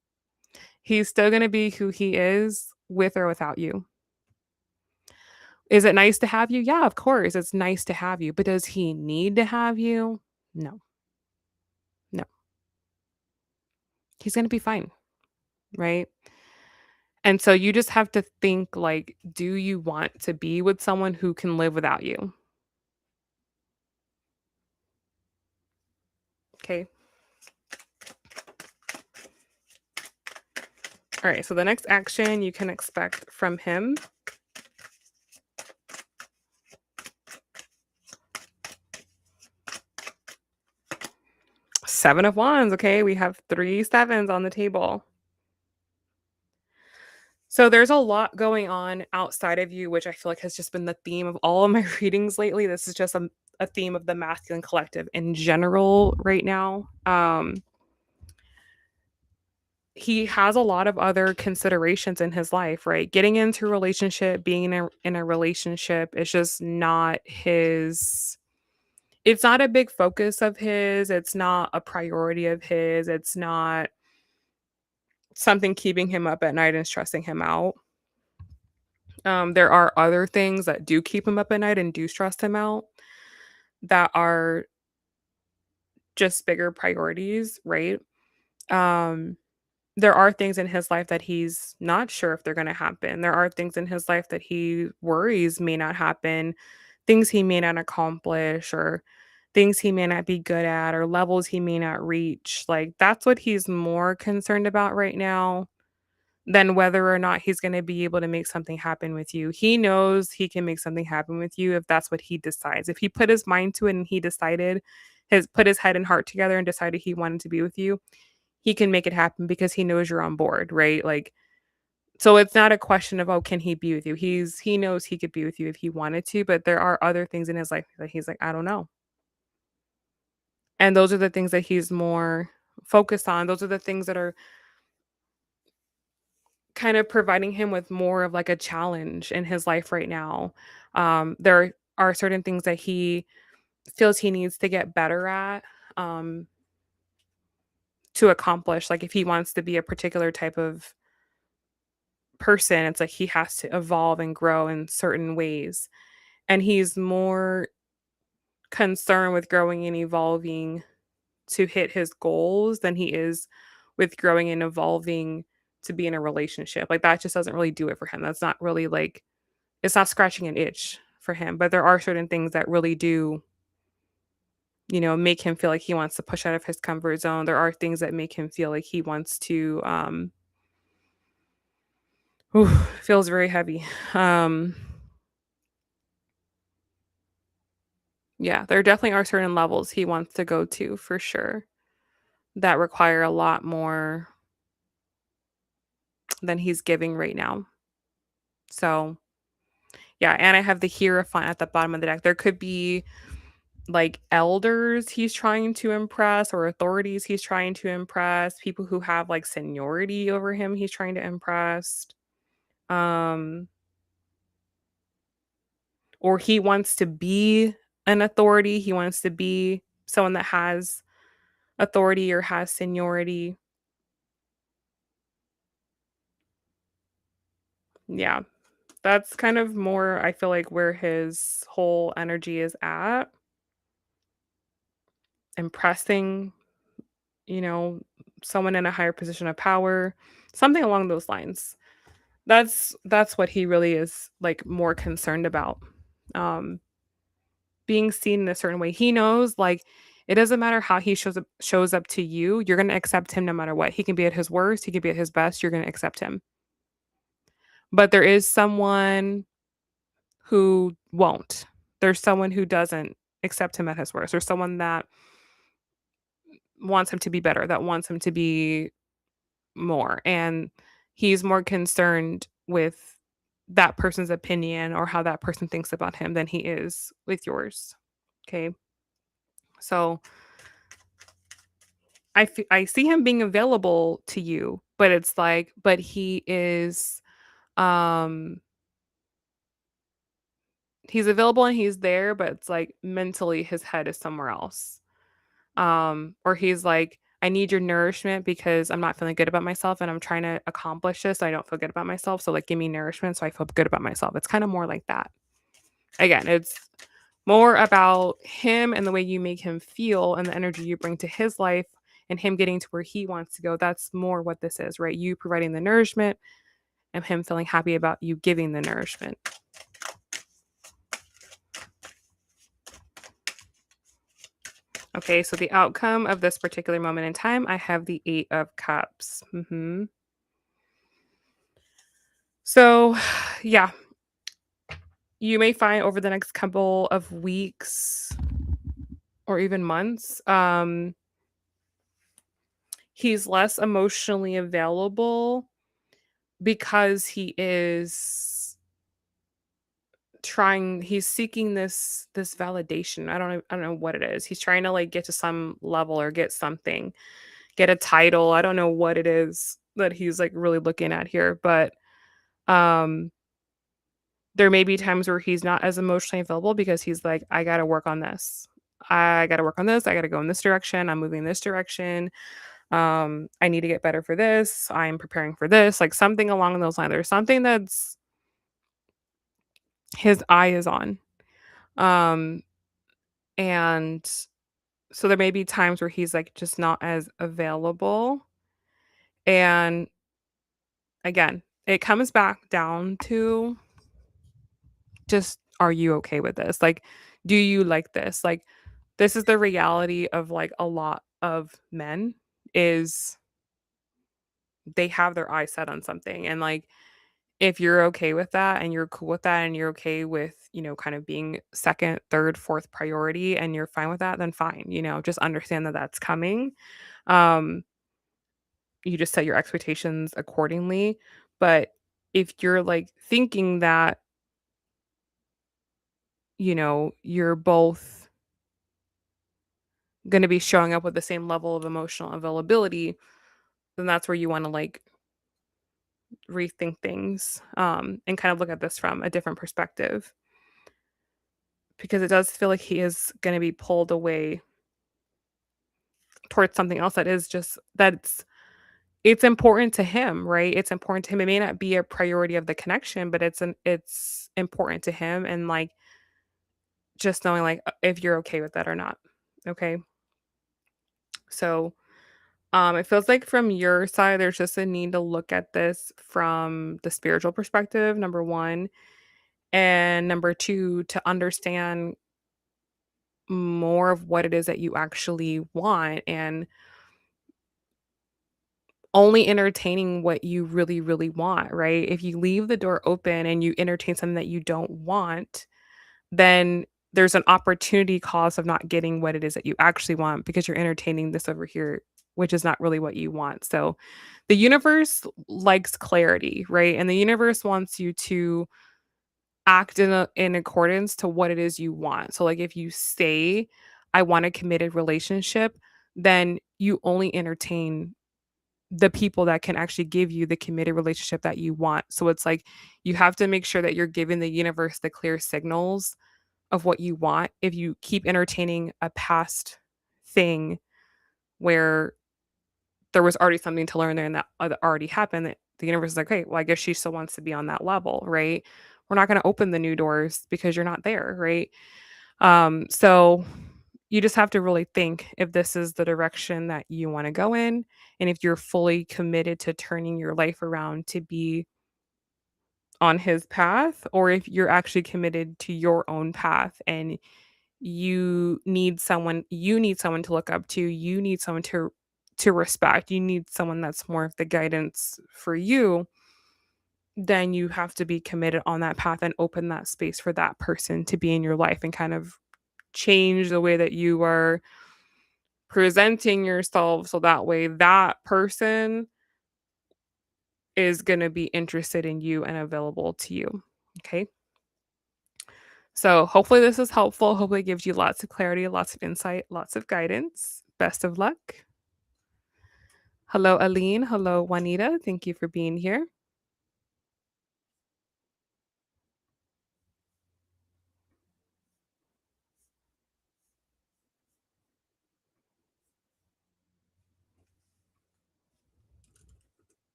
He's still gonna be who he is with or without you. Is it nice to have you? Yeah, of course, it's nice to have you, but does he need to have you? No, no. He's gonna be fine, right? And so you just have to think like, do you want to be with someone who can live without you? Okay. All right. So the next action you can expect from him. 7 of Wands. Okay. We have 3 7s on the table. So there's a lot going on outside of you, which I feel like has just been the theme of all of my readings lately. This is just a theme of the masculine collective in general right now. He has a lot of other considerations in his life, right? Getting into a relationship, being in a relationship is just not his. It's not a big focus of his. It's not a priority of his. It's not something keeping him up at night and stressing him out. There are other things that do keep him up at night and do stress him out that are just bigger priorities, right? Um, there are things in his life that he's not sure if they're going to happen. There are things in his life that he worries may not happen, things he may not accomplish, or things he may not be good at, or levels he may not reach. Like, that's what he's more concerned about right now than whether or not he's gonna be able to make something happen with you. He knows he can make something happen with you if that's what he decides. If he put his mind to it and he decided his put his head and heart together and decided he wanted to be with you, he can make it happen because he knows you're on board, right? Like, so it's not a question of, oh, can he be with you? He knows he could be with you if he wanted to, but there are other things in his life that he's like, I don't know. And those are the things that he's more focused on. Those are the things that are kind of providing him with more of like a challenge in his life right now. There are certain things that he feels he needs to get better at um, to accomplish. Like if he wants to be a particular type of person, it's like he has to evolve and grow in certain ways. And he's more concerned with growing and evolving to hit his goals than he is with growing and evolving to be in a relationship. Like, that just doesn't really do it for him. That's not really, like it's not scratching an itch for him, but there are certain things that really do, make him feel like he wants to push out of his comfort zone. There are things that make him feel like he wants to, ooh, feels very heavy. Um, yeah, there definitely are certain levels he wants to go to for sure that require a lot more than he's giving right now. So, yeah, and I have the Hierophant at the bottom of the deck. There could be like elders he's trying to impress or authorities he's trying to impress, people who have like seniority over him he's trying to impress. Um, or he wants to be an authority. He wants to be someone that has authority or has seniority. Yeah. That's kind of more, I feel like, where his whole energy is at. Impressing, you know, someone in a higher position of power, something along those lines. That's what he really is like more concerned about. Um, being seen in a certain way. He knows like it doesn't matter how he shows up to you, you're gonna accept him no matter what. He can be at his worst, he can be at his best, you're gonna accept him. But there is someone who won't. There's someone who doesn't accept him at his worst. There's someone that wants him to be better, that wants him to be more. And he's more concerned with that person's opinion or how that person thinks about him than he is with yours. Okay. So I see him being available to you, but it's like, but he is, um, he's available and he's there, but it's like mentally his head is somewhere else. Or he's like, I need your nourishment because I'm not feeling good about myself and I'm trying to accomplish this. So I don't feel good about myself. So like give me nourishment so I feel good about myself. It's kind of more like that. Again, it's more about him and the way you make him feel and the energy you bring to his life and him getting to where he wants to go. That's more what this is, right? You providing the nourishment and him feeling happy about you giving the nourishment. Okay, so the outcome of this particular moment in time, I have the 8 of cups. So, yeah, you may find over the next couple of weeks or even months, he's less emotionally available because he's seeking this validation. I don't know what it is. He's trying to like get to some level or get something, get a title. I don't know what it is that he's like really looking at here, but um there may be times where he's not as emotionally available because he's like, I got to work on this. I got to work on this. I got to go in this direction. I'm moving in this direction. I need to get better for this. I'm preparing for this. Like something along those lines. There's something that's his eye is on. Um, and so there may be times where he's like just not as available. And again, it comes back down to just, are you okay with this? Like, do you like this? Like, this is the reality of like a lot of men is they have their eyes set on something. And like, if you're okay with that and you're cool with that and you're okay with, kind of being second, third, fourth priority and you're fine with that, then fine, just understand that that's coming. Um, you just set your expectations accordingly. But if you're like thinking that, you're both going to be showing up with the same level of emotional availability, then that's where you want to like rethink things and kind of look at this from a different perspective because it does feel like he is going to be pulled away towards something else that is just it's important to him, right? It's important to him. It may not be a priority of the connection, but it's important to him and like just knowing like if you're okay with that or not. Okay. So, it feels like from your side, there's just a need to look at this from the spiritual perspective, number 1, and number 2, to understand more of what it is that you actually want and only entertaining what you really, really want, right? If you leave the door open and you entertain something that you don't want, then there's an opportunity cost of not getting what it is that you actually want because you're entertaining this over here, which is not really what you want. So the universe likes clarity, right? And the universe wants you to act in accordance to what it is you want. So like if you say I want a committed relationship, then you only entertain the people that can actually give you the committed relationship that you want. So it's like you have to make sure that you're giving the universe the clear signals of what you want. If you keep entertaining a past thing where there was already something to learn there and that already happened, the universe is like, "Hey, well, I guess she still wants to be on that level, right? We're not gonna open the new doors because you're not there, right?" So you just have to really think if this is the direction that you wanna go in, and if you're fully committed to turning your life around to be on his path, or if you're actually committed to your own path and you need someone to look up to, you need someone to respect, you need someone that's more of the guidance for you, then you have to be committed on that path and open that space for that person to be in your life and kind of change the way that you are presenting yourself so that way that person is going to be interested in you and available to you. Okay? So, hopefully this is helpful. Hopefully it gives you lots of clarity, lots of insight, lots of guidance. Best of luck. Hello, Aline. Hello, Juanita. Thank you for being here.